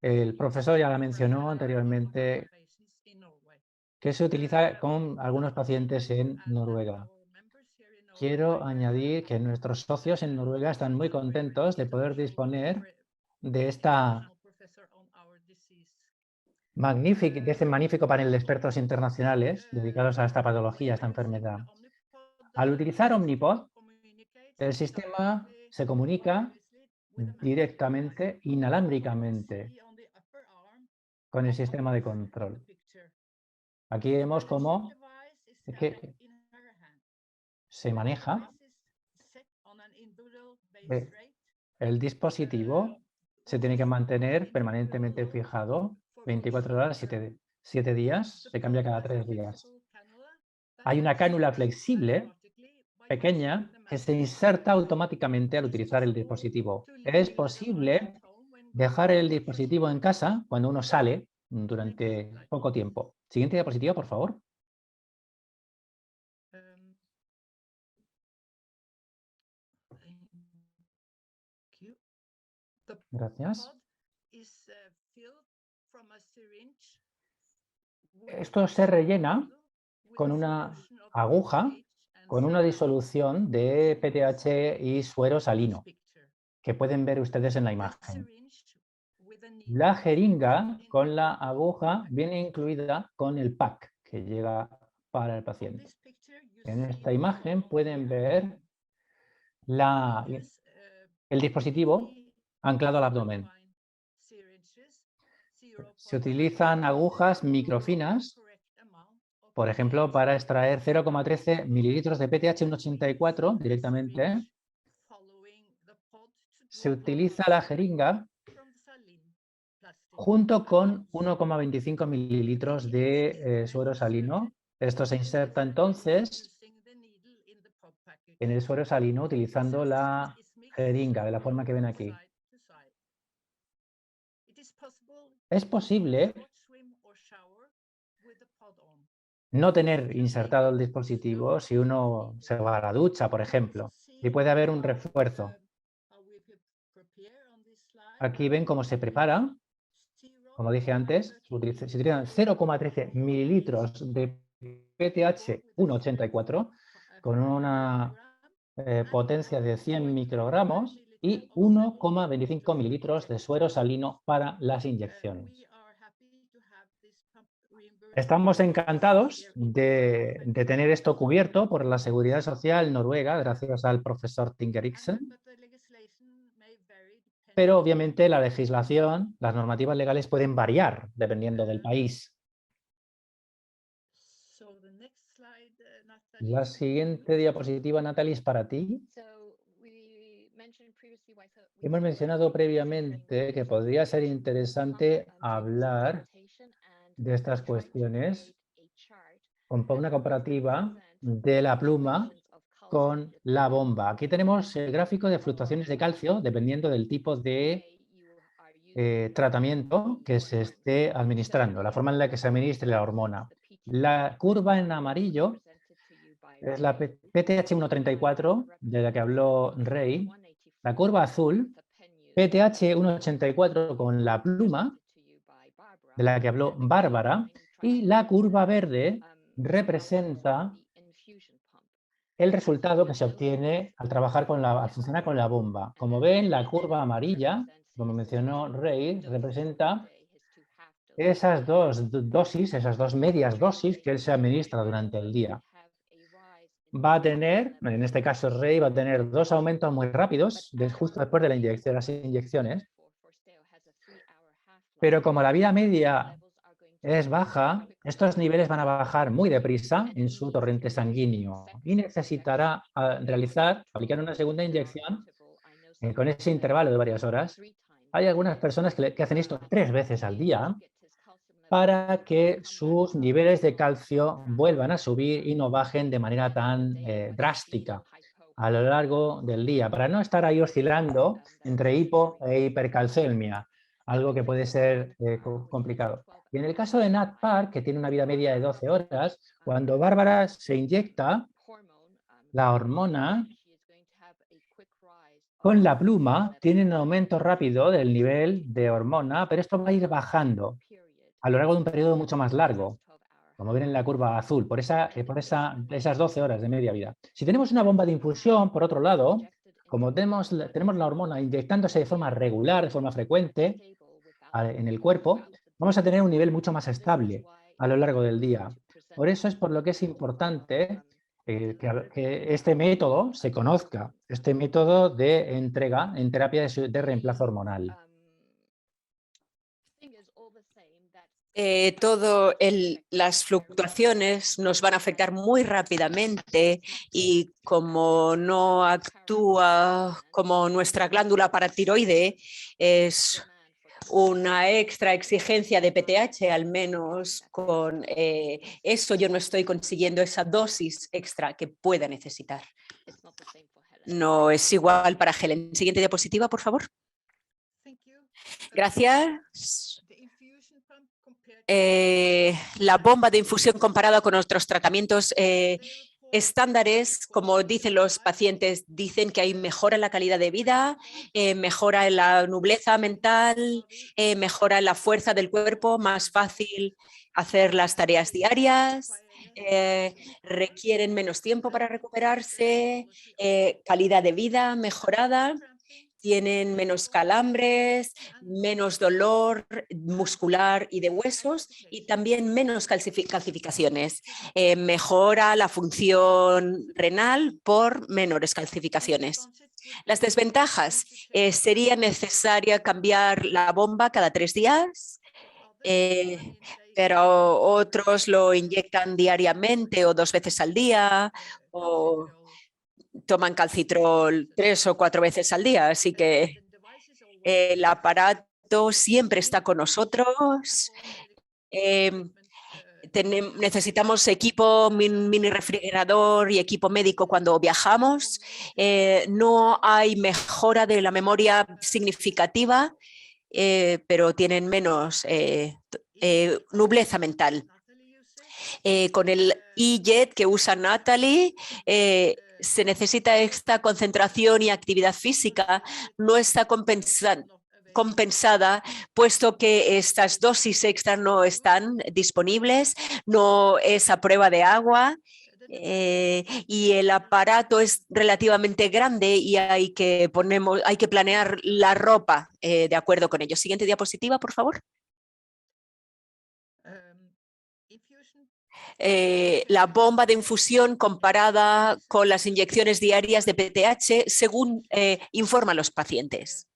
El profesor ya la mencionó anteriormente, que se utiliza con algunos pacientes en Noruega. Quiero añadir que nuestros socios en Noruega están muy contentos de poder disponer de de este magnífico panel de expertos internacionales dedicados a esta patología, a esta enfermedad. Al utilizar Omnipod, el sistema se comunica directamente, inalámbricamente, con el sistema de control. Aquí vemos cómo se maneja el dispositivo, se tiene que mantener permanentemente fijado 24 horas, 7 días, se cambia cada 3 días. Hay una cánula flexible, pequeña, que se inserta automáticamente al utilizar el dispositivo. Es posible dejar el dispositivo en casa cuando uno sale durante poco tiempo. Siguiente diapositiva, por favor. Gracias. Esto se rellena con una aguja con una disolución de PTH y suero salino, que pueden ver ustedes en la imagen. La jeringa con la aguja viene incluida con el pack que llega para el paciente. En esta imagen pueden ver el dispositivo anclado al abdomen. Se utilizan agujas microfinas, por ejemplo, para extraer 0,13 mililitros de PTH 184 directamente. Se utiliza la jeringa junto con 1,25 mililitros de suero salino. Esto se inserta entonces en el suero salino utilizando la jeringa de la forma que ven aquí. Es posible no tener insertado el dispositivo si uno se va a la ducha, por ejemplo, y puede haber un refuerzo. Aquí ven cómo se prepara. Como dije antes, se utilizan 0,13 mililitros de PTH 184 con una potencia de 100 microgramos y 1,25 mililitros de suero salino para las inyecciones. Estamos encantados de tener esto cubierto por la Seguridad Social noruega, gracias al profesor Tingeriksen. Pero obviamente la legislación, las normativas legales pueden variar dependiendo del país. La siguiente diapositiva, Natalie, es para ti. Hemos mencionado previamente que podría ser interesante hablar de estas cuestiones con una comparativa de la pluma con la bomba. Aquí tenemos el gráfico de fluctuaciones de calcio dependiendo del tipo de tratamiento que se esté administrando, la forma en la que se administre la hormona. La curva en amarillo es la PTH 134 de la que habló Rey. La curva azul, PTH 184 con la pluma de la que habló Bárbara. Y la curva verde representa el resultado que se obtiene al trabajar al funcionar con la bomba. Como ven, la curva amarilla, como mencionó Rey, representa esas dos dosis, esas dos medias dosis que él se administra durante el día. Va a tener, en este caso Rey, va a tener dos aumentos muy rápidos justo después de las inyecciones. Pero como la vida media es baja, estos niveles van a bajar muy deprisa en su torrente sanguíneo y necesitará aplicar una segunda inyección con ese intervalo de varias horas. Hay algunas personas que hacen esto 3 veces al día para que sus niveles de calcio vuelvan a subir y no bajen de manera tan drástica a lo largo del día, para no estar ahí oscilando entre hipo e hipercalcemia, algo que puede ser complicado. Y en el caso de Nat Park, que tiene una vida media de 12 horas, cuando Bárbara se inyecta la hormona, Con la pluma tienen un aumento rápido del nivel de hormona, pero esto va a ir bajando a lo largo de un periodo mucho más largo, como ven en la curva azul, por esas 12 horas de media vida. Si tenemos una bomba de infusión, por otro lado, como tenemos la hormona inyectándose de forma regular, de forma frecuente en el cuerpo, vamos a tener un nivel mucho más estable a lo largo del día. Por eso es por lo que es importante que este método se conozca, este método de entrega en terapia de reemplazo hormonal. Las fluctuaciones nos van a afectar muy rápidamente y como no actúa como nuestra glándula paratiroide, es una extra exigencia de PTH, al menos con eso yo no estoy consiguiendo esa dosis extra que pueda necesitar. No es igual para Helen. Siguiente diapositiva, por favor. Gracias. La bomba de infusión comparada con otros tratamientos estándares, como dicen los pacientes, dicen que hay mejora en la calidad de vida, mejora en la nobleza mental, mejora en la fuerza del cuerpo, más fácil hacer las tareas diarias, requieren menos tiempo para recuperarse, calidad de vida mejorada. Tienen menos calambres, menos dolor muscular y de huesos y también menos calcificaciones. Mejora la función renal por menores calcificaciones. Las desventajas, sería necesaria cambiar la bomba cada 3 días, pero otros lo inyectan diariamente o 2 veces al día o toman calcitrol 3 o 4 veces al día, así que el aparato siempre está con nosotros. Necesitamos equipo, mini refrigerador y equipo médico cuando viajamos. No hay mejora de la memoria significativa, pero tienen menos nubleza mental. Con el e-jet que usa Natalie, se necesita esta concentración y actividad física, no está compensada, puesto que estas dosis extras no están disponibles, no es a prueba de agua. Y el aparato es relativamente grande y hay que planear la ropa de acuerdo con ello. Siguiente diapositiva, por favor. La bomba de infusión comparada con las inyecciones diarias de PTH, según informan los pacientes.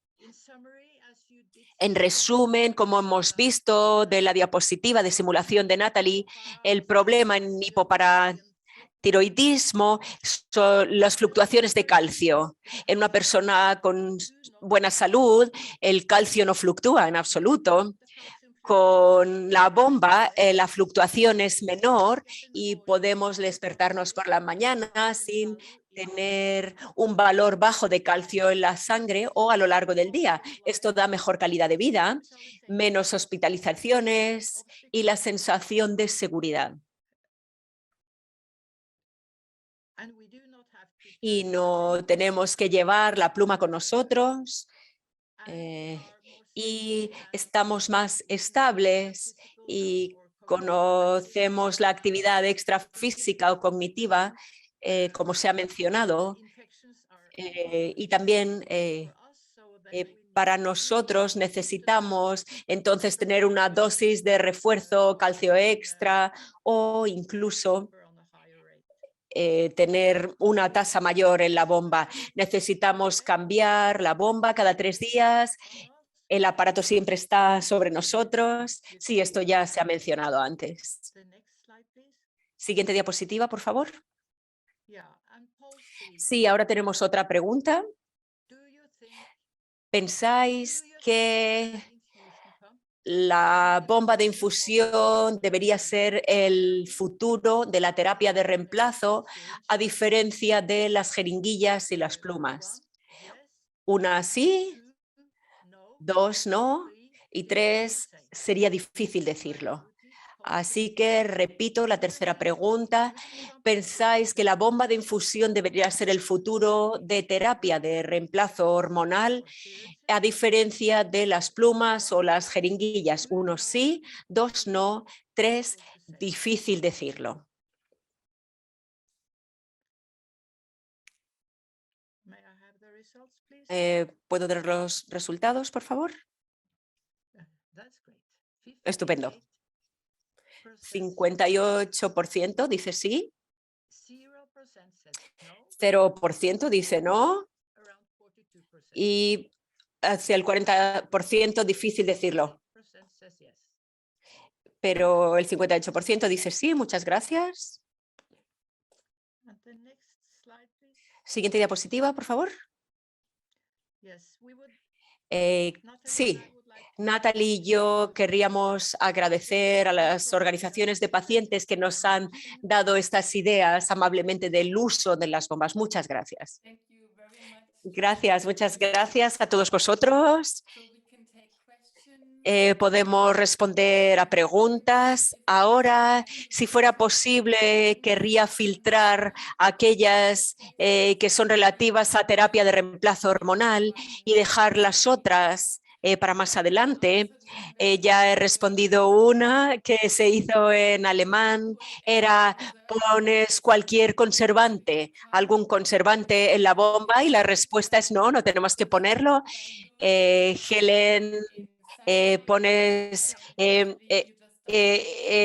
En resumen, como hemos visto de la diapositiva de simulación de Natalie, el problema en hipoparatiroidismo son las fluctuaciones de calcio. En una persona con buena salud, el calcio no fluctúa en absoluto. Con la bomba, la fluctuación es menor y podemos despertarnos por la mañana sin tener un valor bajo de calcio en la sangre o a lo largo del día. Esto da mejor calidad de vida, menos hospitalizaciones y la sensación de seguridad. Y no tenemos que llevar la pluma con nosotros. Y estamos más estables y conocemos la actividad extrafísica o cognitiva, como se ha mencionado, y también para nosotros necesitamos entonces tener una dosis de refuerzo calcio extra o incluso tener una tasa mayor en la bomba. Necesitamos cambiar la bomba cada 3 días. El aparato siempre está sobre nosotros. Sí, esto ya se ha mencionado antes. Siguiente diapositiva, por favor. Sí, ahora tenemos otra pregunta. ¿Pensáis que la bomba de infusión debería ser el futuro de la terapia de reemplazo, a diferencia de las jeringuillas y las plumas? 1 sí, 2 no y 3 sería difícil decirlo. Así que repito la tercera pregunta. ¿Pensáis que la bomba de infusión debería ser el futuro de terapia de reemplazo hormonal a diferencia de las plumas o las jeringuillas? 1 sí, 2 no, 3 difícil decirlo. ¿Puedo dar los resultados, por favor? Estupendo. 58% dice sí, 0% dice no y hacia el 40% difícil decirlo. Pero el 58% dice sí, muchas gracias. Siguiente diapositiva, por favor. Sí, Natalie y yo querríamos agradecer a las organizaciones de pacientes que nos han dado estas ideas amablemente del uso de las bombas. Muchas gracias. Gracias, muchas gracias a todos vosotros. Podemos responder a preguntas. Ahora, si fuera posible, querría filtrar aquellas que son relativas a terapia de reemplazo hormonal y dejar las otras para más adelante. Ya he respondido una que se hizo en alemán, era pones cualquier conservante, algún conservante en la bomba y la respuesta es no, no tenemos que ponerlo. Helen, pones,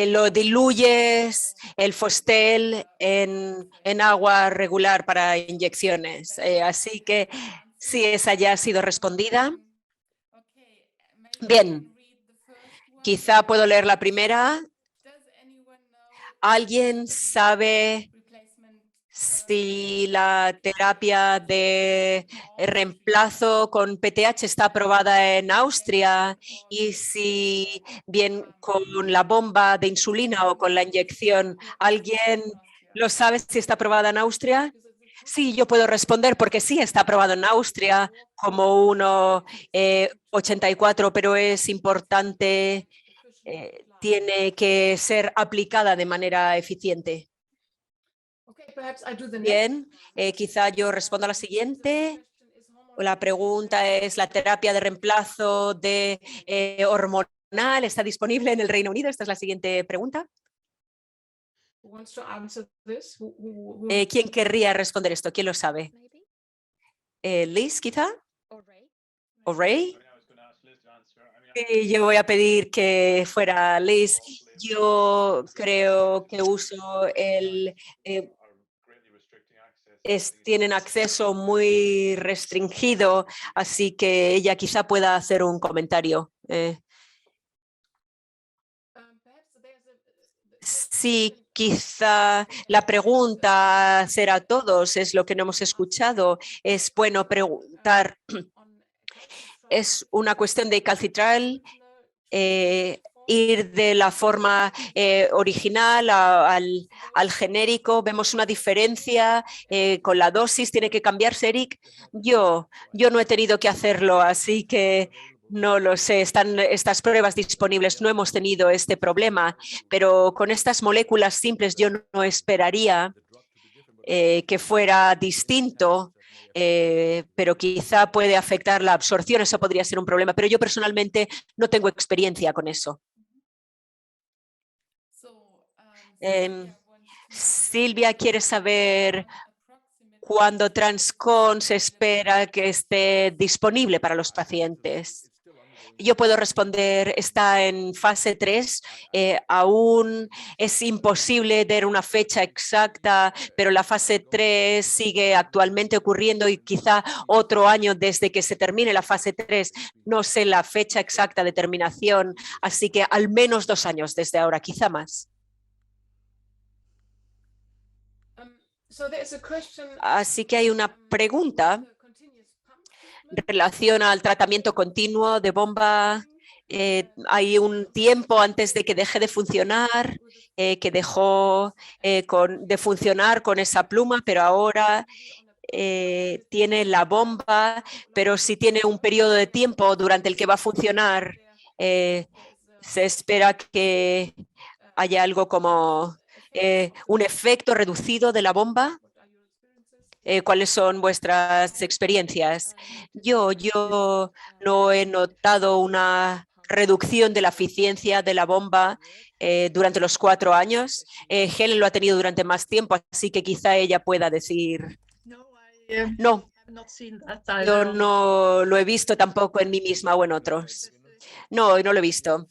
lo diluyes, el Fostel, en agua regular para inyecciones. Así que sí, esa ya ha sido respondida. Bien, quizá puedo leer la primera. ¿Alguien sabe si la terapia de reemplazo con PTH está aprobada en Austria y si bien con la bomba de insulina o con la inyección? ¿Alguien lo sabe si está aprobada en Austria? Sí, yo puedo responder porque sí está aprobado en Austria como 1,84, pero es importante, tiene que ser aplicada de manera eficiente. Bien, quizá yo respondo a la siguiente. La pregunta es, ¿la terapia de reemplazo de hormonal está disponible en el Reino Unido? Esta es la siguiente pregunta. ¿Quién querría responder esto? ¿Quién lo sabe? Liz, quizá. ¿O Ray? Yo voy a pedir que fuera Liz. Yo creo que uso tienen acceso muy restringido, así que ella quizá pueda hacer un comentario. Sí, quizá la pregunta será a todos, es lo que no hemos escuchado. Es bueno preguntar, es una cuestión de calcitral, ir de la forma original al genérico. Vemos una diferencia con la dosis. ¿Tiene que cambiarse, Eric? Yo no he tenido que hacerlo, así que no lo sé. Están estas pruebas disponibles. No hemos tenido este problema, pero con estas moléculas simples yo no esperaría que fuera distinto. Pero quizá puede afectar la absorción, eso podría ser un problema, pero yo personalmente no tengo experiencia con eso. Silvia quiere saber cuándo TransCon se espera que esté disponible para los pacientes. Yo puedo responder, está en fase 3, aún es imposible dar una fecha exacta, pero la fase 3 sigue actualmente ocurriendo y quizá otro año desde que se termine la fase 3, no sé la fecha exacta de terminación, así que al menos 2 años desde ahora, quizá más. Así que hay una pregunta en relación al tratamiento continuo de bomba. Hay un tiempo antes de que deje de funcionar, que dejó de funcionar con esa pluma, pero ahora tiene la bomba, pero si tiene un periodo de tiempo durante el que va a funcionar, se espera que ¿Hay algo como un efecto reducido de la bomba? ¿Cuáles son vuestras experiencias? Yo no he notado una reducción de la eficiencia de la bomba durante los 4 años. Helen lo ha tenido durante más tiempo, así que quizá ella pueda decir. No, yo no lo he visto tampoco en mí misma o en otros. No, no lo he visto.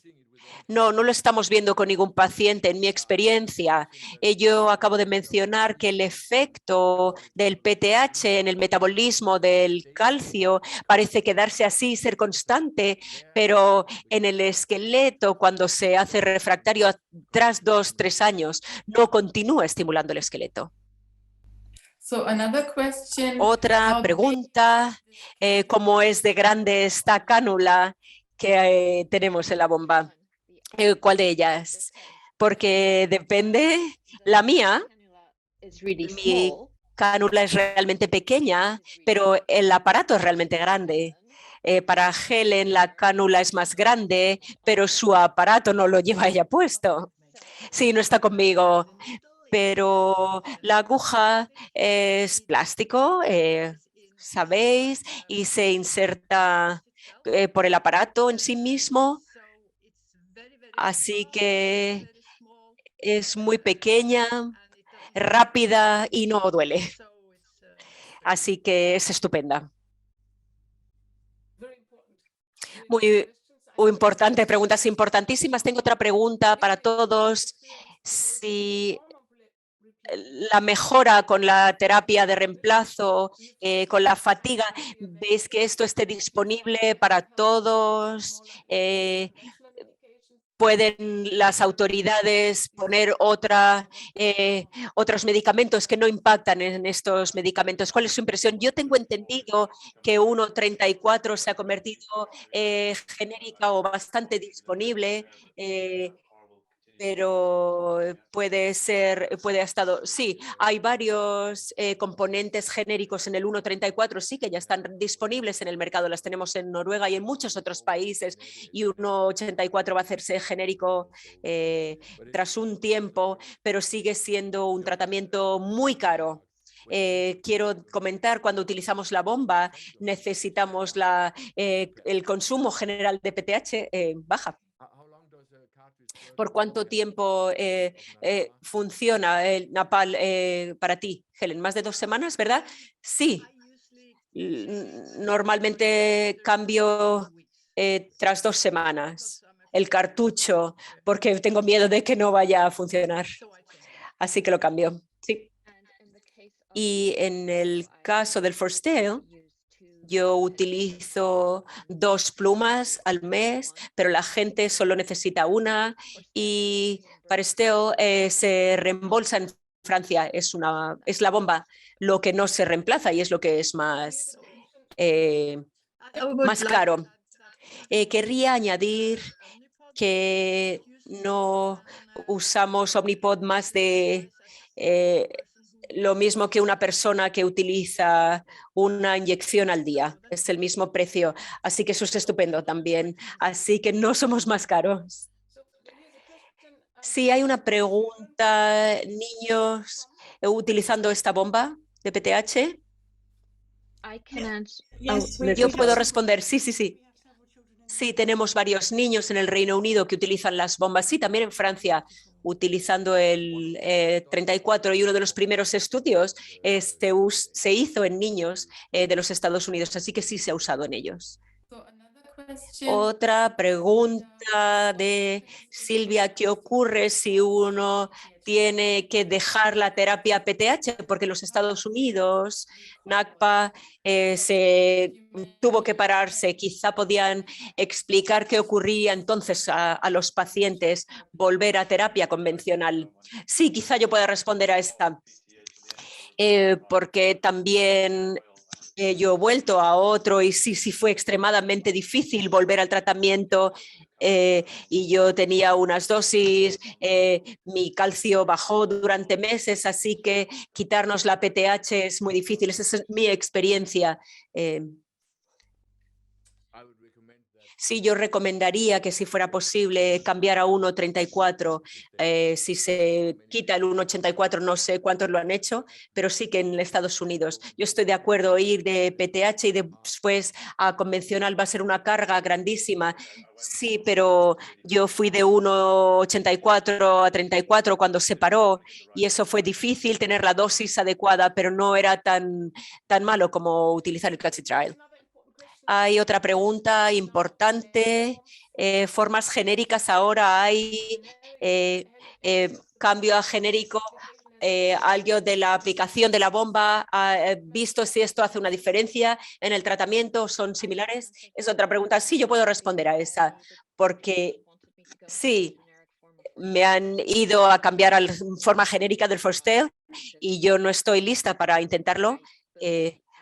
No, no lo estamos viendo con ningún paciente. En mi experiencia, yo acabo de mencionar que el efecto del PTH en el metabolismo del calcio parece quedarse así, ser constante, pero en el esqueleto, cuando se hace refractario tras 2, 3 años, no continúa estimulando el esqueleto. So another question, Otra how big- pregunta, ¿cómo es de grande esta cánula que tenemos en la bomba? ¿Cuál de ellas? Porque depende. La mía, mi cánula es realmente pequeña, pero el aparato es realmente grande. Para Helen la cánula es más grande, pero su aparato no lo lleva ella puesto. Sí, no está conmigo, pero la aguja es plástico, sabéis, y se inserta por el aparato en sí mismo. Así que es muy pequeña, rápida y no duele. Así que es estupenda. Muy importante, preguntas importantísimas. Tengo otra pregunta para todos. Si la mejora con la terapia de reemplazo, con la fatiga, ¿veis que esto esté disponible para todos? ¿Pueden las autoridades poner otros medicamentos que no impactan en estos medicamentos? ¿Cuál es su impresión? Yo tengo entendido que 1.34 se ha convertido genérica o bastante disponible, pero puede ha estado, sí, hay varios componentes genéricos en el 1.34, sí que ya están disponibles en el mercado, las tenemos en Noruega y en muchos otros países, y 1.84 va a hacerse genérico tras un tiempo, pero sigue siendo un tratamiento muy caro. Quiero comentar, cuando utilizamos la bomba, necesitamos el consumo general de PTH baja. ¿Por cuánto tiempo funciona el Napal para ti, Helen? ¿Más de 2 semanas, verdad? Sí. Normalmente cambio tras 2 semanas el cartucho porque tengo miedo de que no vaya a funcionar. Así que lo cambio. Sí. Y en el caso del Forsteo, yo utilizo 2 plumas al mes, pero la gente solo necesita una, y para Esteo se reembolsa en Francia. Es la bomba lo que no se reemplaza y es lo que es más caro. Querría añadir que no usamos Omnipod más de lo mismo que una persona que utiliza una inyección al día. Es el mismo precio. Así que eso es estupendo también. Así que no somos más caros. Sí, hay una pregunta. ¿Niños utilizando esta bomba de PTH? Yo puedo responder. Sí, sí, sí. Sí, tenemos varios niños en el Reino Unido que utilizan las bombas. Sí, también en Francia, utilizando el 34, y uno de los primeros estudios se hizo en niños de los Estados Unidos, así que sí se ha usado en ellos. So another question, Otra pregunta de Silvia: ¿qué ocurre si uno tiene que dejar la terapia PTH? Porque en los Estados Unidos, NACPA se tuvo que pararse. Quizá podían explicar qué ocurría entonces a los pacientes volver a terapia convencional. Sí, quizá yo pueda responder a esta. Porque también yo he vuelto a otro y sí fue extremadamente difícil volver al tratamiento, y yo tenía unas dosis, mi calcio bajó durante meses, así que quitarnos la PTH es muy difícil. Esa es mi experiencia. Sí, yo recomendaría que si fuera posible cambiar a 1,34. Si se quita el 1,84, no sé cuántos lo han hecho, pero sí que en Estados Unidos. Yo estoy de acuerdo, ir de PTH y después a convencional va a ser una carga grandísima. Sí, pero yo fui de 1,84 a 34 cuando se paró y eso fue difícil tener la dosis adecuada, pero no era tan malo como utilizar el calcitriol. Hay otra pregunta importante. Formas genéricas ahora hay cambio a genérico. Algo de la aplicación de la bomba, ¿ha visto si esto hace una diferencia en el tratamiento? ¿Son similares? Es otra pregunta. Sí, yo puedo responder a esa, porque sí, me han ido a cambiar a la forma genérica del Forstel y yo no estoy lista para intentarlo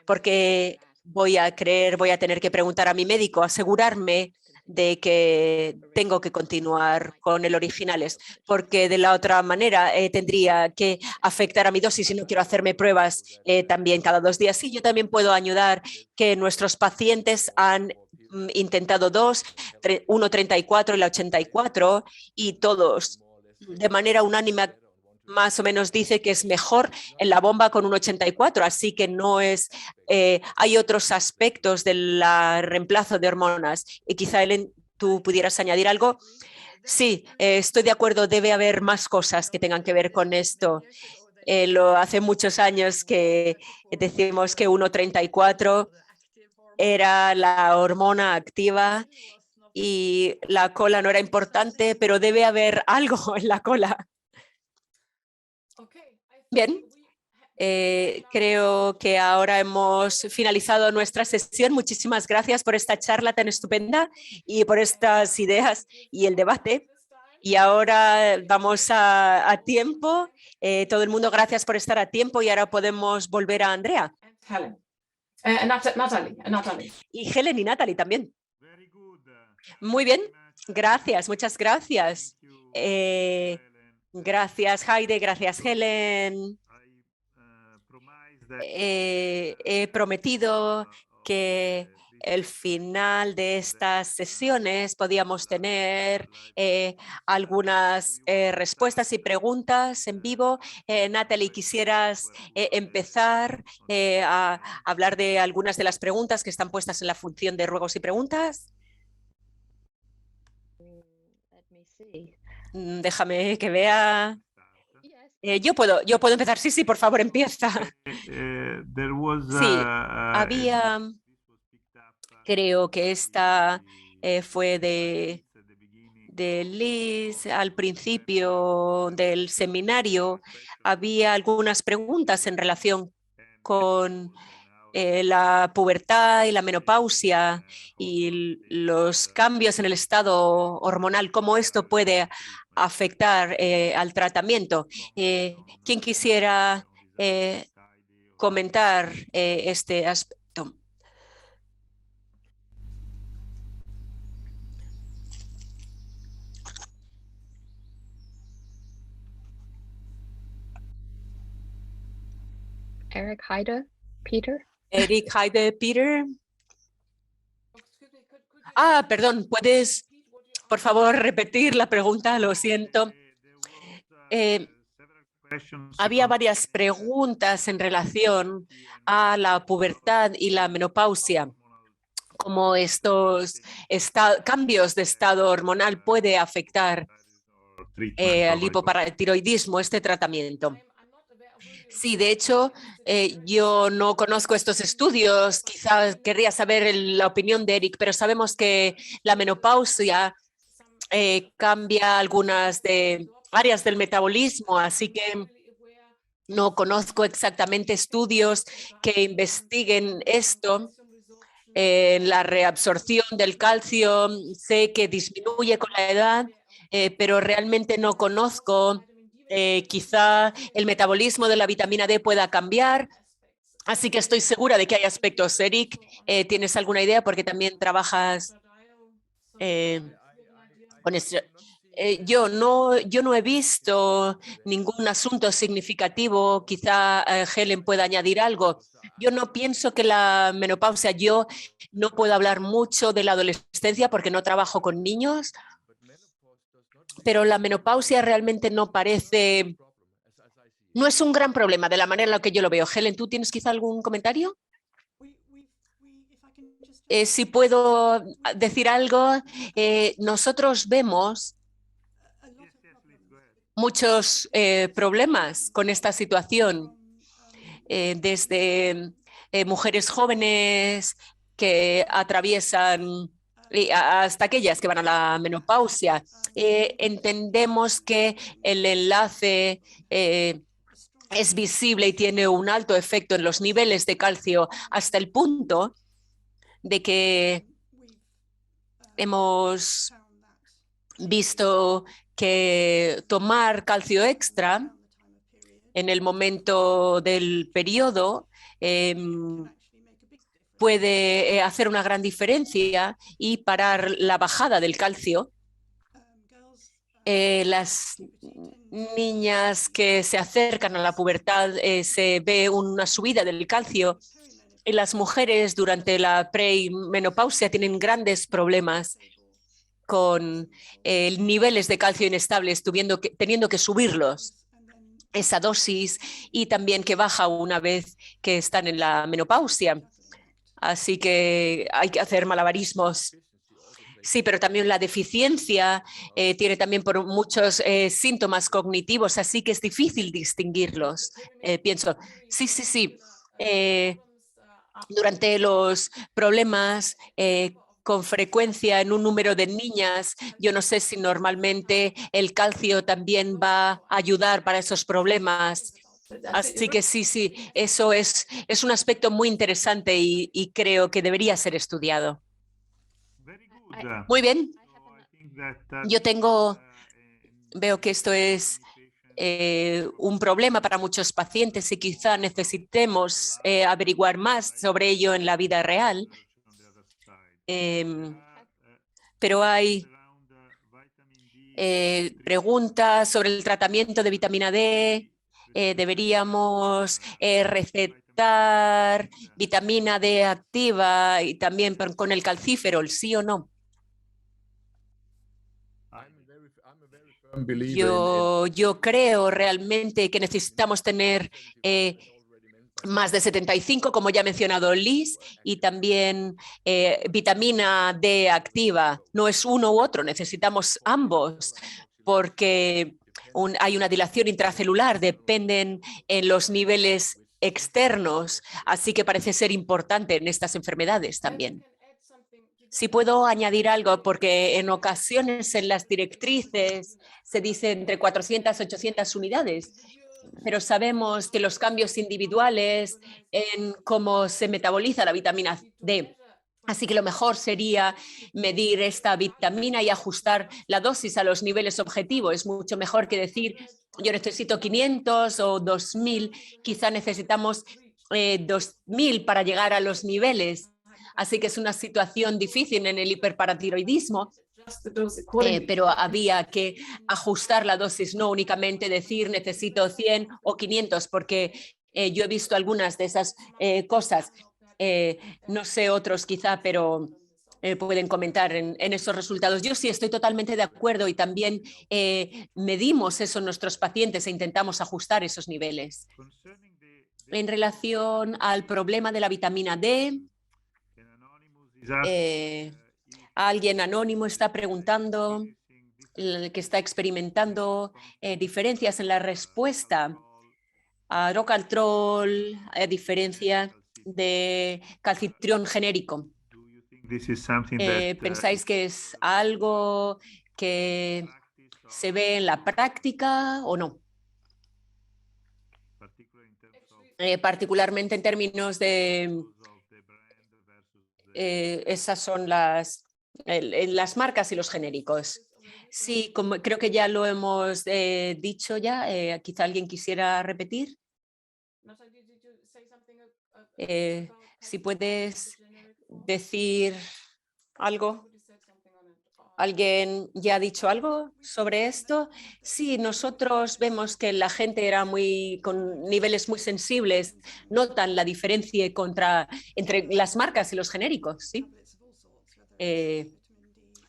porque voy a tener que preguntar a mi médico, asegurarme de que tengo que continuar con el originales, porque de la otra manera tendría que afectar a mi dosis y no quiero hacerme pruebas también cada 2 días. Sí, yo también puedo ayudar que nuestros pacientes han intentado 1,34 y la 84 y todos de manera unánime más o menos dice que es mejor en la bomba con un 84, así que no es, hay otros aspectos del reemplazo de hormonas. Y quizá, Helen, tú pudieras añadir algo. Sí, estoy de acuerdo, debe haber más cosas que tengan que ver con esto. Hace muchos años que decimos que 1,34 era la hormona activa y la cola no era importante, pero debe haber algo en la cola. Bien, creo que ahora hemos finalizado nuestra sesión. Muchísimas gracias por esta charla tan estupenda y por estas ideas y el debate. Y ahora vamos a tiempo. Todo el mundo, gracias por estar a tiempo y ahora podemos volver a Andrea. Helen. Natalie. Y Helen y Natalie también. Muy bien, gracias, muchas gracias. Gracias, Heide, gracias, Helen. He prometido que el final de estas sesiones podíamos tener algunas respuestas y preguntas en vivo. Natalie, ¿quisieras empezar a hablar de algunas de las preguntas que están puestas en la función de ruegos y preguntas? Déjame que vea. Yo puedo empezar. Sí, por favor, empieza. Sí, había, creo que esta fue de Liz al principio del seminario. Había algunas preguntas en relación con la pubertad y la menopausia y los cambios en el estado hormonal, cómo esto puede afectar al tratamiento. ¿Quién quisiera comentar este aspecto? Eric Heide, Peter. Eric Heide, Peter. Perdón, ¿puedes, por favor, repetir la pregunta? Lo siento. Había varias preguntas en relación a la pubertad y la menopausia, cómo estos cambios de estado hormonal puede afectar al hipoparatiroidismo, este tratamiento. Sí, de hecho, yo no conozco estos estudios, quizás querría saber la opinión de Eric, pero sabemos que la menopausia cambia algunas áreas del metabolismo, así que no conozco exactamente estudios que investiguen esto. La reabsorción del calcio sé que disminuye con la edad, pero realmente no conozco. Quizá el metabolismo de la vitamina D pueda cambiar, así que estoy segura de que hay aspectos. Eric, ¿tienes alguna idea? Porque también trabajas con esto. Yo no he visto ningún asunto significativo, quizá Helen pueda añadir algo. Yo no pienso que la menopausia, yo no puedo hablar mucho de la adolescencia porque no trabajo con niños, pero la menopausia realmente no parece, no es un gran problema de la manera en la que yo lo veo. Helen, ¿tú tienes quizá algún comentario? Si puedo decir algo, nosotros vemos muchos problemas con esta situación, desde mujeres jóvenes que atraviesan hasta aquellas que van a la menopausia. Entendemos que el enlace es visible y tiene un alto efecto en los niveles de calcio hasta el punto de que hemos visto que tomar calcio extra en el momento del periodo puede hacer una gran diferencia y parar la bajada del calcio. Las niñas que se acercan a la pubertad se ve una subida del calcio. Y las mujeres durante la premenopausia tienen grandes problemas con niveles de calcio inestables, teniendo que subirlos, esa dosis, y también que baja una vez que están en la menopausia. Así que hay que hacer malabarismos. Sí, pero también la deficiencia tiene también por muchos síntomas cognitivos, así que es difícil distinguirlos. Pienso, sí. Durante los problemas con frecuencia en un número de niñas, yo no sé si normalmente el calcio también va a ayudar para esos problemas. Así que sí, eso es un aspecto muy interesante y creo que debería ser estudiado. Muy bien. Yo veo que esto es un problema para muchos pacientes y quizá necesitemos averiguar más sobre ello en la vida real. Pero hay preguntas sobre el tratamiento de vitamina D. Deberíamos recetar vitamina D activa y también con el calciferol, ¿sí o no? Yo creo realmente que necesitamos tener más de 75, como ya ha mencionado Liz, y también vitamina D activa. No es uno u otro, necesitamos ambos, porque hay una dilación intracelular, dependen en los niveles externos, así que parece ser importante en estas enfermedades también. Si puedo añadir algo, porque en ocasiones en las directrices se dice entre 400 y 800 unidades, pero sabemos que los cambios individuales en cómo se metaboliza la vitamina D. Así que lo mejor sería medir esta vitamina y ajustar la dosis a los niveles objetivos. Es mucho mejor que decir, yo necesito 500 o 2000, quizá necesitamos 2000 para llegar a los niveles. Así que es una situación difícil en el hiperparatiroidismo, pero había que ajustar la dosis, no únicamente decir necesito 100 o 500, porque yo he visto algunas de esas cosas. No sé otros quizá, pero pueden comentar en esos resultados. Yo sí estoy totalmente de acuerdo y también medimos eso en nuestros pacientes e intentamos ajustar esos niveles. En relación al problema de la vitamina D, alguien anónimo está preguntando, que está experimentando diferencias en la respuesta a Rocatrol, a diferencia de calcitrión genérico. ¿Pensáis que es algo que se ve en la práctica o no? Particularmente en términos de esas son las marcas y los genéricos. Sí, como creo que ya lo hemos dicho ya, quizá alguien quisiera repetir. Si puedes decir algo. ¿Alguien ya ha dicho algo sobre esto? Sí, nosotros vemos que la gente era con niveles muy sensibles, notan la diferencia entre las marcas y los genéricos, ¿sí?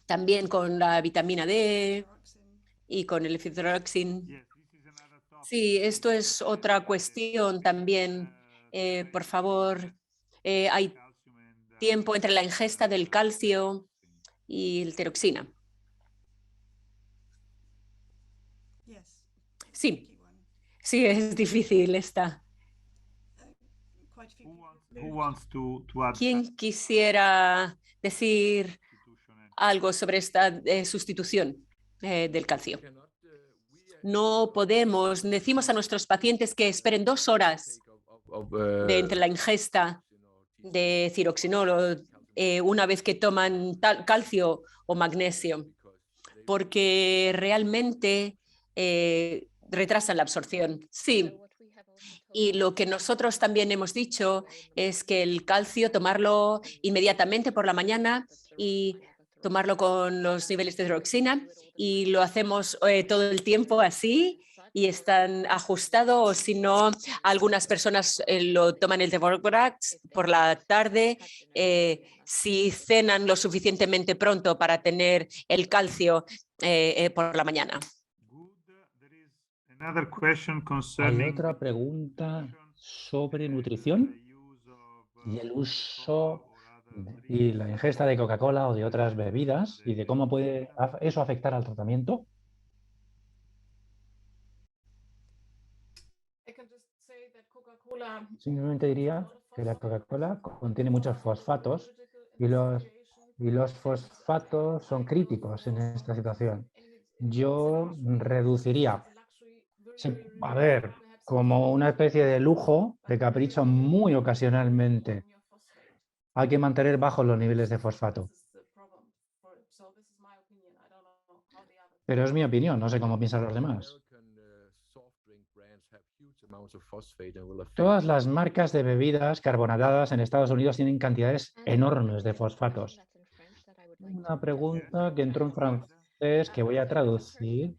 También con la vitamina D y con el efidroxin. Sí, esto es otra cuestión también. Por favor, hay tiempo entre la ingesta del calcio y el tiroxina. Sí, sí, es difícil esta. ¿Quién quisiera decir algo sobre esta sustitución del calcio? No podemos, decimos a nuestros pacientes que esperen 2 horas entre la ingesta de tiroxinol una vez que toman calcio o magnesio, porque realmente retrasan la absorción. Sí. Y lo que nosotros también hemos dicho es que el calcio tomarlo inmediatamente por la mañana y tomarlo con los niveles de hidroxina, y lo hacemos todo el tiempo así y están ajustados, o si no, algunas personas lo toman el Devorbrax por la tarde si cenan lo suficientemente pronto para tener el calcio por la mañana. Hay otra pregunta sobre nutrición y el uso y la ingesta de Coca-Cola o de otras bebidas y de cómo puede eso afectar al tratamiento. Simplemente diría que la Coca-Cola contiene muchos fosfatos y los fosfatos son críticos en esta situación. Yo reduciría, a ver, como una especie de lujo, de capricho muy ocasionalmente. Hay que mantener bajos los niveles de fosfato. Pero es mi opinión, no sé cómo piensan los demás. Todas las marcas de bebidas carbonatadas en Estados Unidos tienen cantidades enormes de fosfatos. Una pregunta que entró en francés que voy a traducir.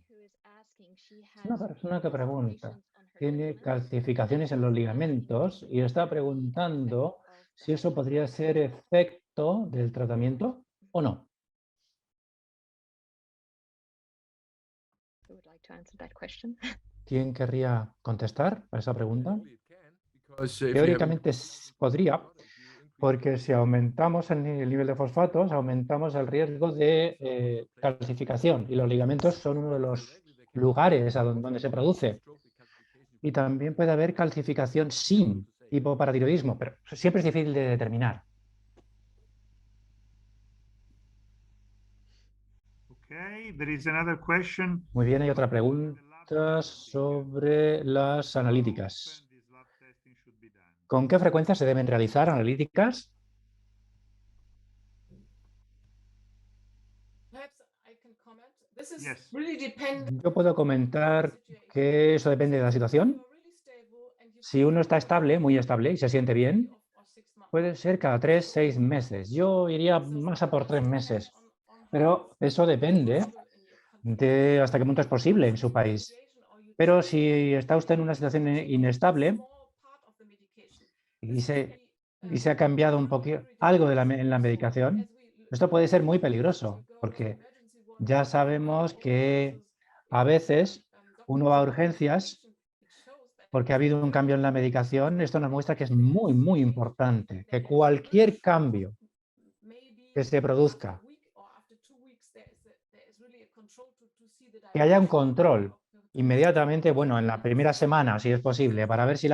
Una persona que pregunta, tiene calcificaciones en los ligamentos y está preguntando si eso podría ser efecto del tratamiento o no. ¿Quién querría contestar a esa pregunta? Teóricamente podría, porque si aumentamos el nivel de fosfatos, aumentamos el riesgo de calcificación, y los ligamentos son uno de los lugares donde se produce. Y también puede haber calcificación sin hipoparatiroidismo, pero siempre es difícil de determinar. Muy bien, hay otra pregunta sobre las analíticas. ¿Con qué frecuencia se deben realizar analíticas? Yo puedo comentar que eso depende de la situación. Si uno está estable, muy estable, y se siente bien, puede ser cada 3-6 meses. Yo iría más a por 3 meses. Pero eso depende de hasta qué punto es posible en su país. Pero si está usted en una situación inestable y se ha cambiado un poquito algo en la medicación, esto puede ser muy peligroso, porque ya sabemos que a veces uno va a urgencias porque ha habido un cambio en la medicación. Esto nos muestra que es muy, muy importante que cualquier cambio que se produzca, que haya un control inmediatamente, bueno, en la primera semana, si es posible, para ver si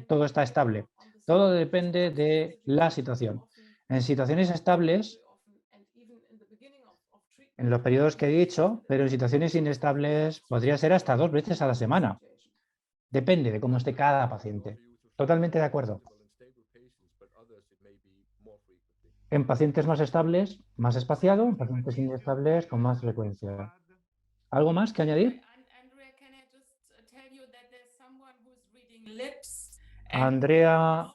todo está estable. Todo depende de la situación. En situaciones estables, en los periodos que he dicho, pero en situaciones inestables podría ser hasta 2 veces a la semana. Depende de cómo esté cada paciente. Totalmente de acuerdo. En pacientes más estables, más espaciado; en pacientes inestables, con más frecuencia. ¿Algo más que añadir? Andrea,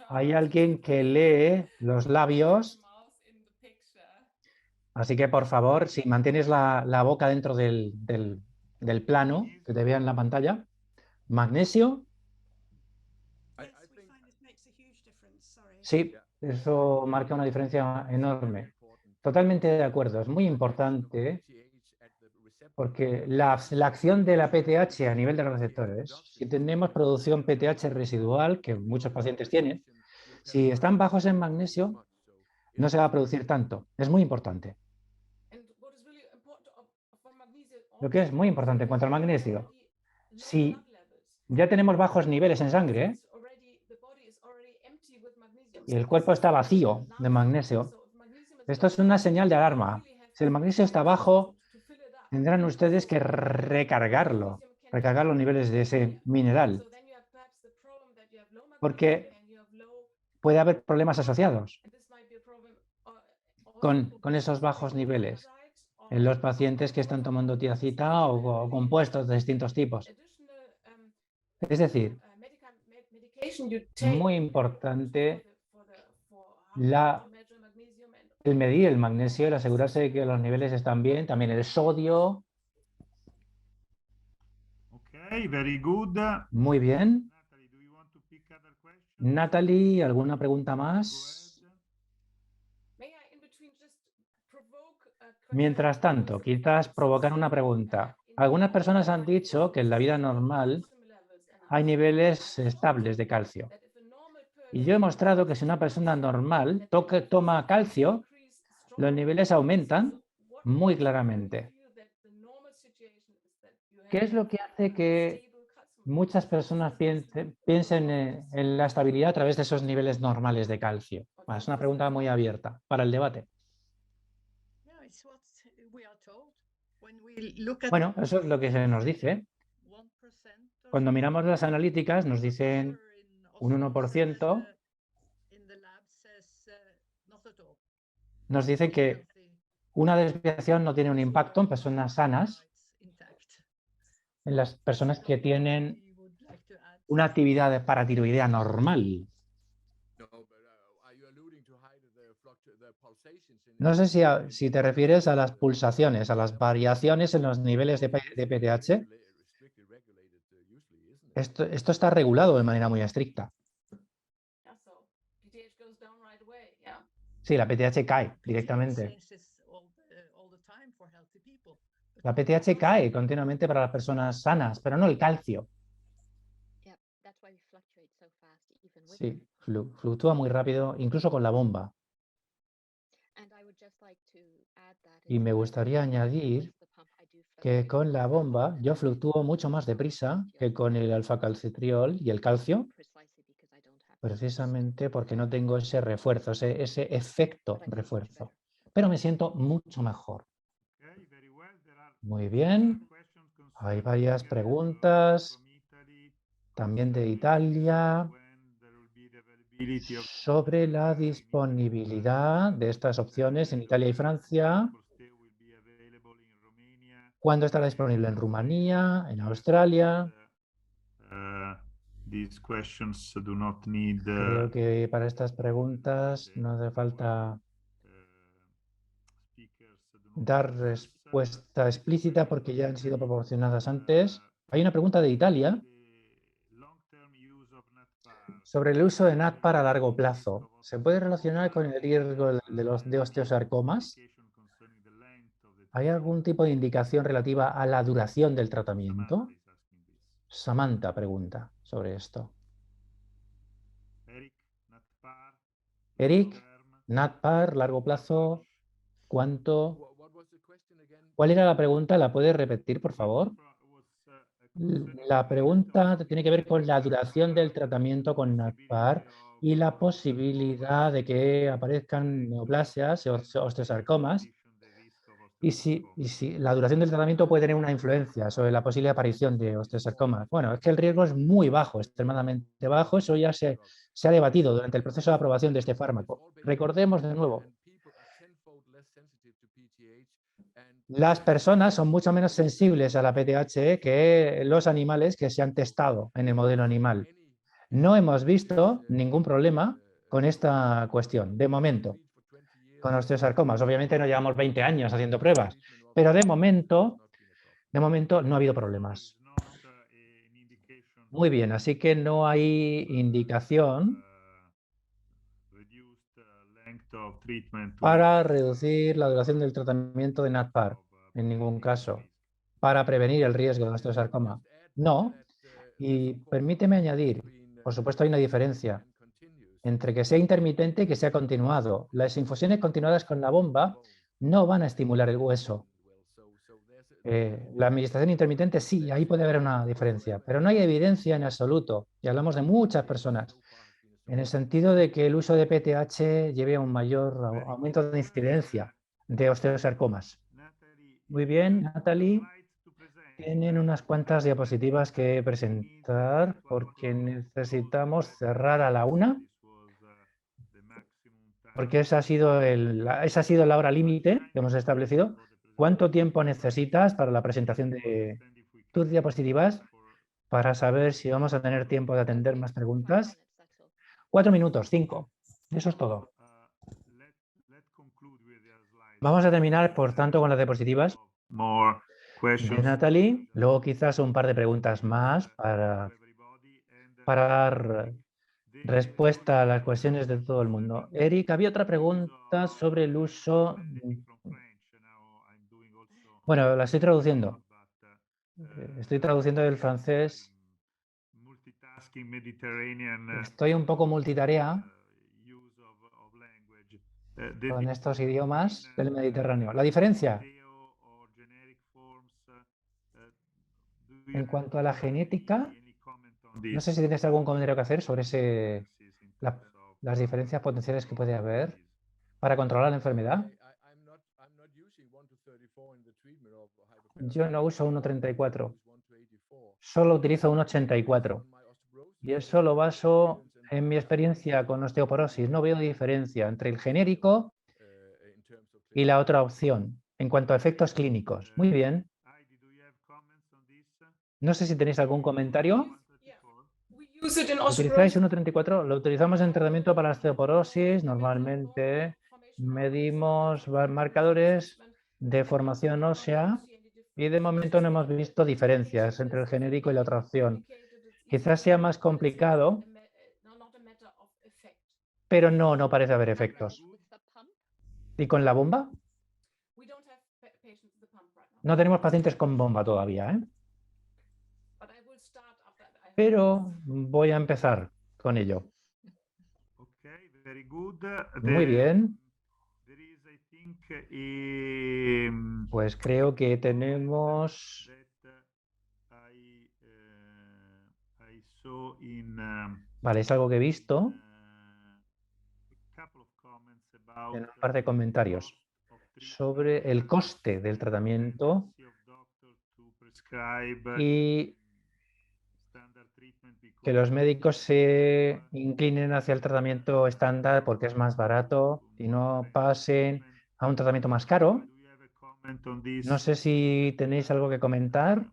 hay alguien que lee los labios. Así que, por favor, si mantienes la boca dentro del plano, que te vea en la pantalla. Magnesio. Sí, eso marca una diferencia enorme. Totalmente de acuerdo, es muy importante porque la acción de la PTH a nivel de los receptores, si tenemos producción PTH residual, que muchos pacientes tienen, si están bajos en magnesio, no se va a producir tanto. Es muy importante. Lo que es muy importante en cuanto al magnesio, si ya tenemos bajos niveles en sangre y el cuerpo está vacío de magnesio, esto es una señal de alarma. Si el magnesio está bajo, tendrán ustedes que recargar los niveles de ese mineral, porque puede haber problemas asociados con esos bajos niveles en los pacientes que están tomando tiacita o compuestos de distintos tipos. Es decir, muy importante el medir el magnesio, el asegurarse de que los niveles están bien, también el sodio. Okay, very good. Muy bien. Natalie, ¿alguna pregunta más? Mientras tanto, quizás provocar una pregunta. Algunas personas han dicho que en la vida normal hay niveles estables de calcio. Y yo he mostrado que si una persona normal toma calcio, los niveles aumentan muy claramente. ¿Qué es lo que hace que muchas personas piensen en la estabilidad a través de esos niveles normales de calcio? Bueno, es una pregunta muy abierta para el debate. Bueno, eso es lo que se nos dice. Cuando miramos las analíticas nos dicen un 1%, nos dicen que una desviación no tiene un impacto en personas sanas, en las personas que tienen una actividad paratiroidea normal. No sé si te refieres a las pulsaciones, a las variaciones en los niveles de PTH. Esto está regulado de manera muy estricta. Sí, la PTH cae directamente. La PTH cae continuamente para las personas sanas, pero no el calcio. Sí, fluctúa muy rápido, incluso con la bomba. Y me gustaría añadir que con la bomba yo fluctúo mucho más deprisa que con el alfa-calcitriol y el calcio, precisamente porque no tengo ese refuerzo, ese efecto refuerzo. Pero me siento mucho mejor. Muy bien. Hay varias preguntas, también de Italia, sobre la disponibilidad de estas opciones en Italia y Francia. ¿Cuándo estará disponible en Rumanía, en Australia? Creo que para estas preguntas no hace falta dar respuesta explícita porque ya han sido proporcionadas antes. Hay una pregunta de Italia sobre el uso de NADPAR a largo plazo. ¿Se puede relacionar con el riesgo de osteosarcomas? ¿Hay algún tipo de indicación relativa a la duración del tratamiento? Samantha pregunta sobre esto. Eric, NADPAR, largo plazo, ¿cuánto? ¿Cuál era la pregunta? ¿La puedes repetir, por favor? La pregunta tiene que ver con la duración del tratamiento con NADPAR y la posibilidad de que aparezcan neoplasias o osteosarcomas y si la duración del tratamiento puede tener una influencia sobre la posible aparición de osteosarcomas. Bueno, es que el riesgo es muy bajo, extremadamente bajo. Eso ya se ha debatido durante el proceso de aprobación de este fármaco. Recordemos de nuevo, las personas son mucho menos sensibles a la PTH que los animales que se han testado en el modelo animal. No hemos visto ningún problema con esta cuestión, de momento. con osteosarcomas. Obviamente no llevamos 20 años haciendo pruebas, pero de momento no ha habido problemas. Muy bien, así que no hay indicación para reducir la duración del tratamiento de NATPAR, en ningún caso, para prevenir el riesgo de osteosarcoma. No, y permíteme añadir, por supuesto hay una diferencia entre que sea intermitente y que sea continuado. Las infusiones continuadas con la bomba no van a estimular el hueso. La administración intermitente sí, ahí puede haber una diferencia, pero no hay evidencia en absoluto, y hablamos de muchas personas, en el sentido de que el uso de PTH lleve a un mayor aumento de incidencia de osteosarcomas. Muy bien, Natalie. Tienen unas cuantas diapositivas que presentar porque necesitamos cerrar a la 1, porque esa ha sido la hora límite que hemos establecido. ¿Cuánto tiempo necesitas para la presentación de tus diapositivas para saber si vamos a tener tiempo de atender más preguntas? 4 minutos, 5. Eso es todo. Vamos a terminar, por tanto, con las diapositivas de Natalie. Luego quizás un par de preguntas más para dar respuesta a las cuestiones de todo el mundo. Eric, había otra pregunta sobre el uso. Bueno, la estoy traduciendo. Estoy traduciendo del francés. Estoy un poco multitarea con estos idiomas del Mediterráneo. La diferencia en cuanto a la genética, no sé si tienes algún comentario que hacer sobre las diferencias potenciales que puede haber para controlar la enfermedad. Yo no uso 1.34, solo utilizo 1.84 y eso lo baso en mi experiencia con osteoporosis. No veo diferencia entre el genérico y la otra opción en cuanto a efectos clínicos. Muy bien. No sé si tenéis algún comentario. ¿Utilizáis 1.34? Lo utilizamos en tratamiento para la osteoporosis. Normalmente medimos marcadores de formación ósea y de momento no hemos visto diferencias entre el genérico y la otra opción. Quizás sea más complicado, pero no parece haber efectos. ¿Y con la bomba? No tenemos pacientes con bomba todavía, ¿eh? Pero voy a empezar con ello. Muy bien. Pues creo que tenemos... Vale, es algo que he visto en un par de comentarios sobre el coste del tratamiento y que los médicos se inclinen hacia el tratamiento estándar porque es más barato y no pasen a un tratamiento más caro. No sé si tenéis algo que comentar.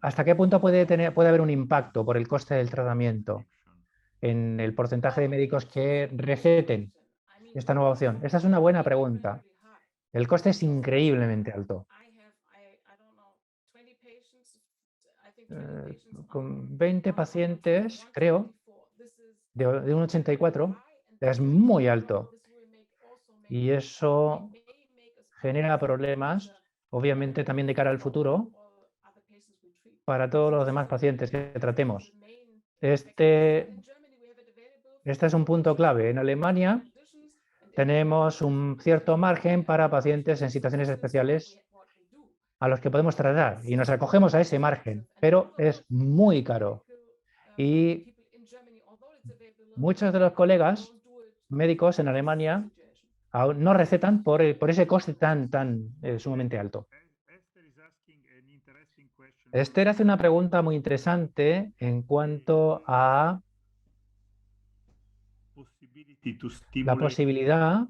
¿Hasta qué punto puede haber un impacto por el coste del tratamiento en el porcentaje de médicos que receten esta nueva opción? Esa es una buena pregunta. El coste es increíblemente alto. Con 20 pacientes, creo, de un 84, es muy alto. Y eso genera problemas, obviamente también de cara al futuro, para todos los demás pacientes que tratemos. Este es un punto clave. En Alemania tenemos un cierto margen para pacientes en situaciones especiales a los que podemos tratar y nos acogemos a ese margen, pero es muy caro. Y muchos de los colegas médicos en Alemania aún no recetan por ese coste tan sumamente alto. Esther hace una pregunta muy interesante en cuanto a la posibilidad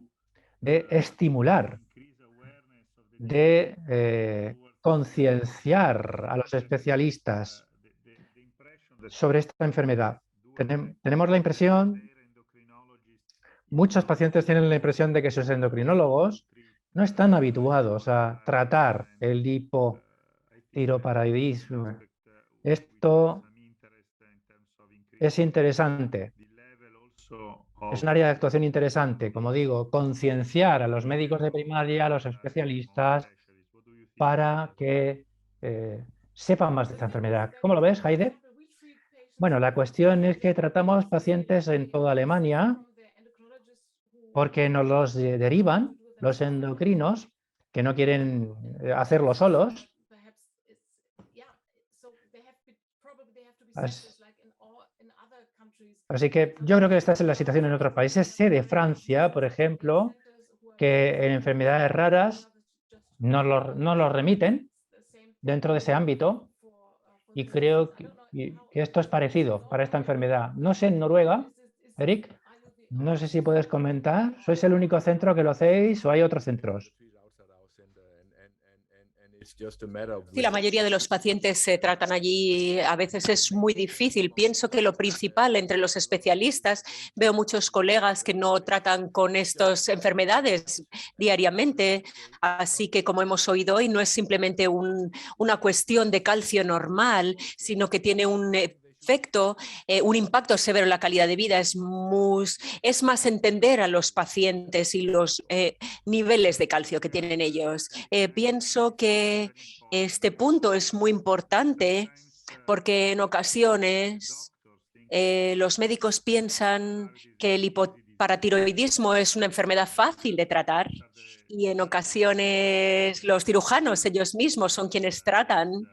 de estimular, de concienciar a los especialistas sobre esta enfermedad. Tenemos la impresión muchos pacientes tienen la impresión de que sus endocrinólogos no están habituados a tratar el hipotiroparoidismo. Esto es interesante. Es un área de actuación interesante, como digo, concienciar a los médicos de primaria, a los especialistas, para que sepan más de esta enfermedad. ¿Cómo lo ves, Heide? Bueno, la cuestión es que tratamos pacientes en toda Alemania porque nos los derivan los endocrinos que no quieren hacerlo solos. Así que yo creo que esta es la situación en otros países. Sé de Francia, por ejemplo, que en enfermedades raras no los remiten dentro de ese ámbito y creo que esto es parecido para esta enfermedad. No sé en Noruega, Eric, no sé si puedes comentar. ¿Sois el único centro que lo hacéis o hay otros centros? Sí, la mayoría de los pacientes se tratan allí. A veces es muy difícil. Pienso que lo principal entre los especialistas, veo muchos colegas que no tratan con estas enfermedades diariamente. Así que, como hemos oído hoy, no es simplemente una cuestión de calcio normal, sino que tiene un efecto, un impacto severo en la calidad de vida. Es más entender a los pacientes y los niveles de calcio que tienen ellos. Pienso que este punto es muy importante porque en ocasiones los médicos piensan que el hipoparatiroidismo es una enfermedad fácil de tratar y en ocasiones los cirujanos ellos mismos son quienes tratan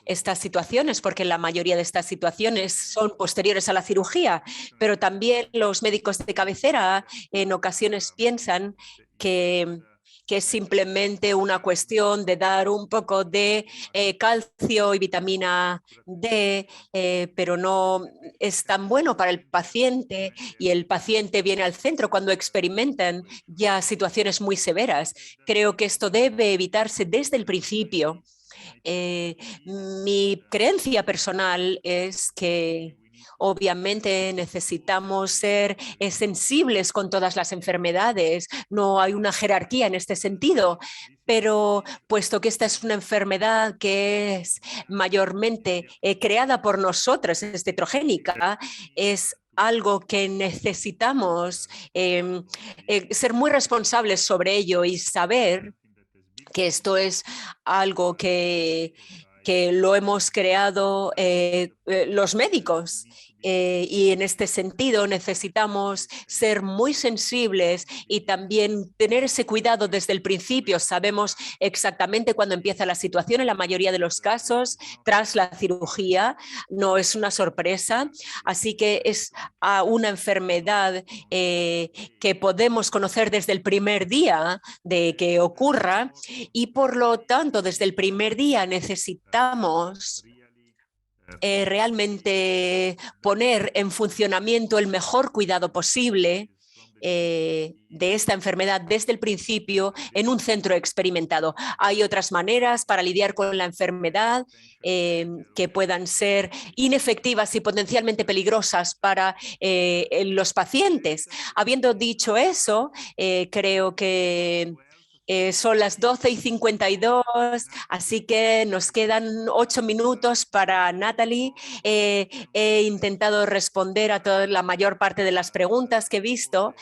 estas situaciones, porque la mayoría de estas situaciones son posteriores a la cirugía, pero también los médicos de cabecera en ocasiones piensan que es simplemente una cuestión de dar un poco de calcio y vitamina D, pero no es tan bueno para el paciente y el paciente viene al centro cuando experimentan ya situaciones muy severas. Creo que esto debe evitarse desde el principio. Mi creencia personal es que obviamente necesitamos ser sensibles con todas las enfermedades, no hay una jerarquía en este sentido, pero puesto que esta es una enfermedad que es mayormente creada por nosotros, es heterogénica, es algo que necesitamos ser muy responsables sobre ello y saber que esto es algo que lo hemos creado los médicos. Y en este sentido necesitamos ser muy sensibles y también tener ese cuidado desde el principio. Sabemos exactamente cuándo empieza la situación en la mayoría de los casos tras la cirugía, no es una sorpresa, así que es una enfermedad que podemos conocer desde el primer día de que ocurra y por lo tanto desde el primer día necesitamos realmente poner en funcionamiento el mejor cuidado posible de esta enfermedad desde el principio en un centro experimentado. Hay otras maneras para lidiar con la enfermedad que puedan ser inefectivas y potencialmente peligrosas para los pacientes. Habiendo dicho eso, creo que son las 12:52, así que nos quedan 8 minutos para Natalie. He intentado responder a toda la mayor parte de las preguntas que he visto.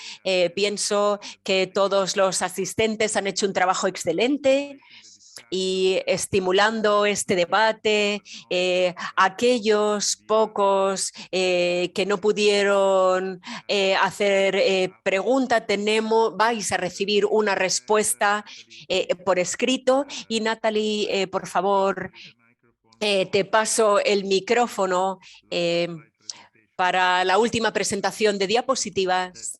Pienso que todos los asistentes han hecho un trabajo excelente y estimulando este debate, aquellos pocos que no pudieron hacer pregunta, vais a recibir una respuesta por escrito. Y Natalie, por favor, te paso el micrófono para la última presentación de diapositivas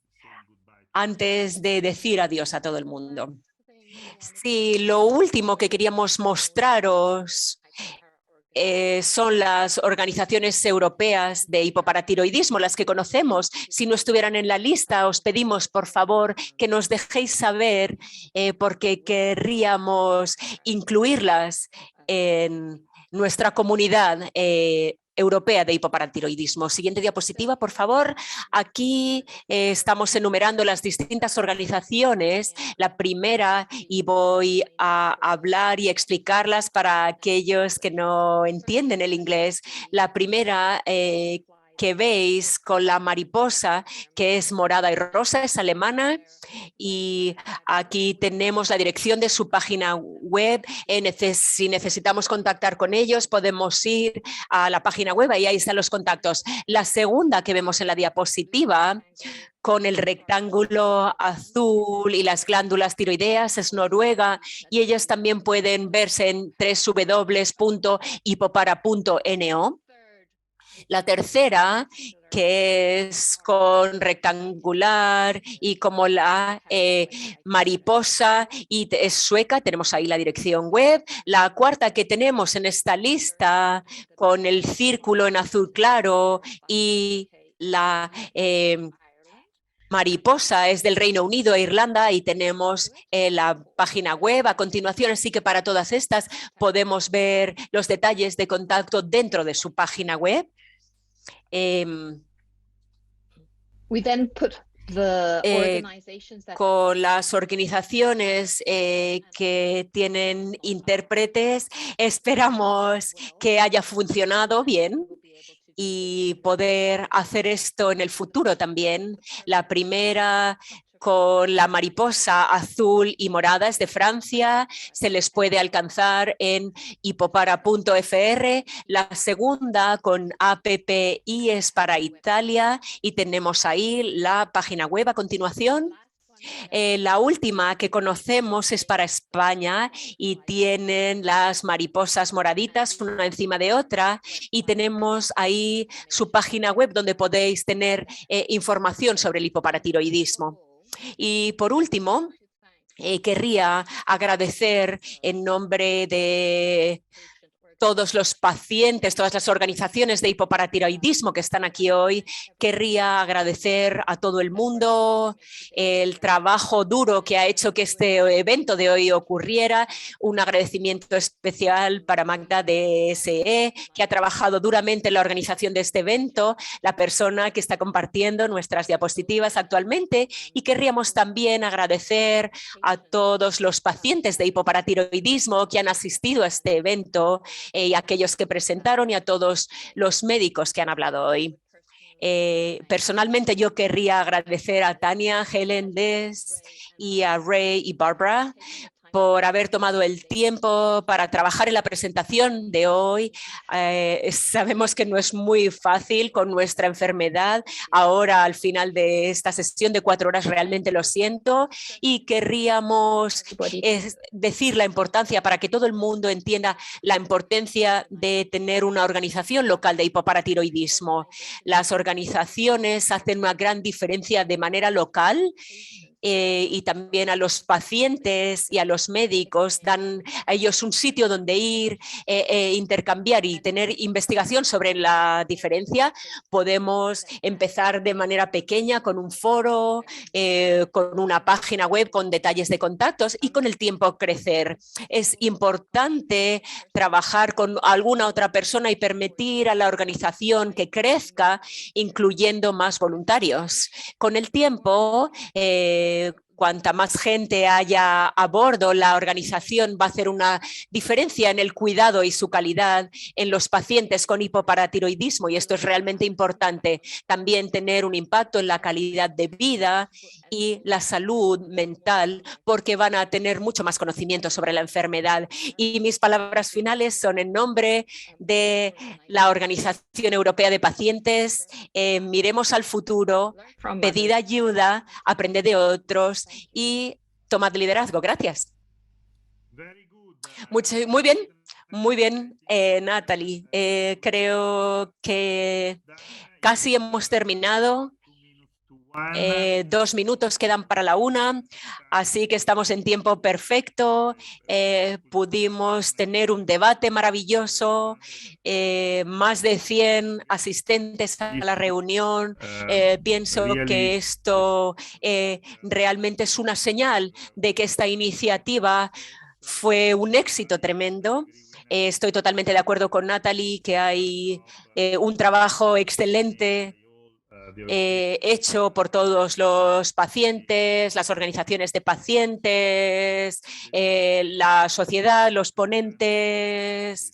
antes de decir adiós a todo el mundo. Sí, lo último que queríamos mostraros son las organizaciones europeas de hipoparatiroidismo, las que conocemos. Si no estuvieran en la lista, os pedimos, por favor, que nos dejéis saber porque querríamos incluirlas en nuestra comunidad Europea de Hipoparatiroidismo. Siguiente diapositiva, por favor. Aquí estamos enumerando las distintas organizaciones. La primera, y voy a hablar y explicarlas para aquellos que no entienden el inglés. La primera que veis con la mariposa, que es morada y rosa, es alemana, y aquí tenemos la dirección de su página web. Si necesitamos contactar con ellos, podemos ir a la página web y ahí están los contactos. La segunda que vemos en la diapositiva, con el rectángulo azul y las glándulas tiroideas, es Noruega, y ellas también pueden verse en www.hipopara.no. La tercera, que es con rectangular y como la mariposa y es sueca, tenemos ahí la dirección web. La cuarta que tenemos en esta lista, con el círculo en azul claro y la mariposa, es del Reino Unido e Irlanda, y tenemos la página web a continuación, así que para todas estas podemos ver los detalles de contacto dentro de su página web. We then put the organizations that Con las organizaciones que tienen intérpretes, esperamos que haya funcionado bien y poder hacer esto en el futuro también. La primera, con la mariposa azul y morada, es de Francia, se les puede alcanzar en hipopara.fr. La segunda, con APPI, es para Italia y tenemos ahí la página web a continuación. La última que conocemos es para España y tienen las mariposas moraditas una encima de otra, y tenemos ahí su página web donde podéis tener información sobre el hipoparatiroidismo. Y por último, querría agradecer en nombre de todos los pacientes, todas las organizaciones de hipoparatiroidismo que están aquí hoy. Querría agradecer a todo el mundo el trabajo duro que ha hecho que este evento de hoy ocurriera. Un agradecimiento especial para Magda de SE, que ha trabajado duramente en la organización de este evento, la persona que está compartiendo nuestras diapositivas actualmente, y querríamos también agradecer a todos los pacientes de hipoparatiroidismo que han asistido a este evento, y a aquellos que presentaron, y a todos los médicos que han hablado hoy. Personalmente yo querría agradecer a Tania, Helen, Les y a Ray y Barbara por haber tomado el tiempo para trabajar en la presentación de hoy. Sabemos que no es muy fácil con nuestra enfermedad. Ahora, al final de esta sesión de 4 horas, realmente lo siento, y querríamos decir la importancia, para que todo el mundo entienda la importancia de tener una organización local de hipoparatiroidismo. Las organizaciones hacen una gran diferencia de manera local, y también a los pacientes y a los médicos, dan a ellos un sitio donde ir, intercambiar y tener investigación sobre la diferencia. Podemos empezar de manera pequeña con un foro, con una página web con detalles de contactos, y con el tiempo crecer. Es importante trabajar con alguna otra persona y permitir a la organización que crezca, incluyendo más voluntarios. Con el tiempo, cuanta más gente haya a bordo, la organización va a hacer una diferencia en el cuidado y su calidad en los pacientes con hipoparatiroidismo, y esto es realmente importante. También tener un impacto en la calidad de vida y la salud mental, porque van a tener mucho más conocimiento sobre la enfermedad. Y mis palabras finales son en nombre de la Organización Europea de Pacientes. Miremos al futuro, pedid ayuda, aprended de otros y tomad liderazgo. Gracias. Muy bien, Natalie. Creo que casi hemos terminado. 2 minutos quedan para la 1, así que estamos en tiempo perfecto. Pudimos tener un debate maravilloso, más de 100 asistentes a la reunión. Pienso que esto realmente es una señal de que esta iniciativa fue un éxito tremendo. Estoy totalmente de acuerdo con Natalie que hay un trabajo excelente hecho por todos los pacientes, las organizaciones de pacientes, la sociedad, los ponentes,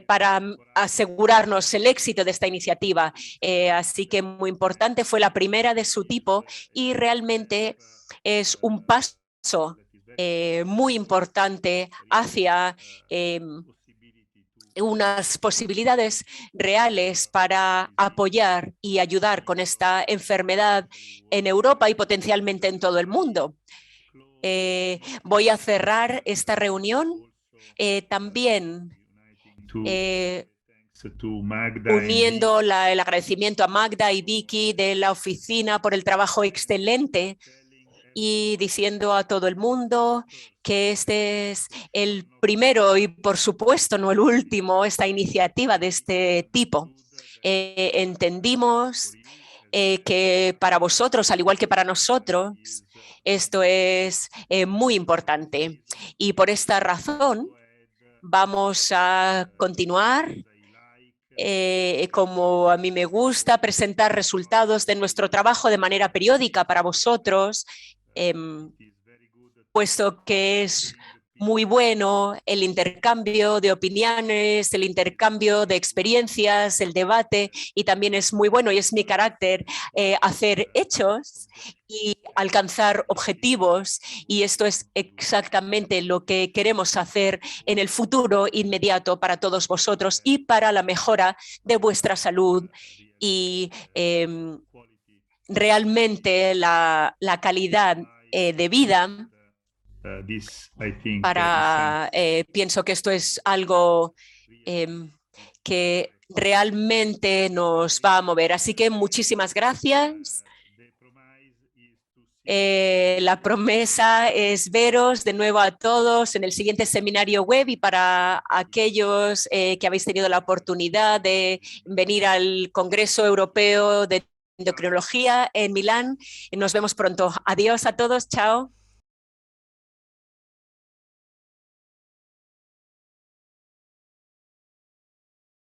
para asegurarnos el éxito de esta iniciativa. Así que muy importante, fue la primera de su tipo y realmente es un paso muy importante hacia unas posibilidades reales para apoyar y ayudar con esta enfermedad en Europa y potencialmente en todo el mundo. Voy a cerrar esta reunión también uniendo el agradecimiento a Magda y Vicky de la oficina por el trabajo excelente y diciendo a todo el mundo que este es el primero y, por supuesto, no el último, esta iniciativa de este tipo. Entendimos que para vosotros, al igual que para nosotros, esto es muy importante. Y por esta razón vamos a continuar como a mí me gusta, presentar resultados de nuestro trabajo de manera periódica para vosotros, puesto que es muy bueno el intercambio de opiniones, el intercambio de experiencias, el debate, y también es muy bueno, y es mi carácter, hacer hechos y alcanzar objetivos, y esto es exactamente lo que queremos hacer en el futuro inmediato para todos vosotros y para la mejora de vuestra salud y realmente la calidad de vida. Pienso que esto es algo que realmente nos va a mover. Así que muchísimas gracias. La promesa es veros de nuevo a todos en el siguiente seminario web, y para aquellos que habéis tenido la oportunidad de venir al Congreso Europeo de Endocrinología en Milán, nos vemos pronto. Adiós a todos, chao.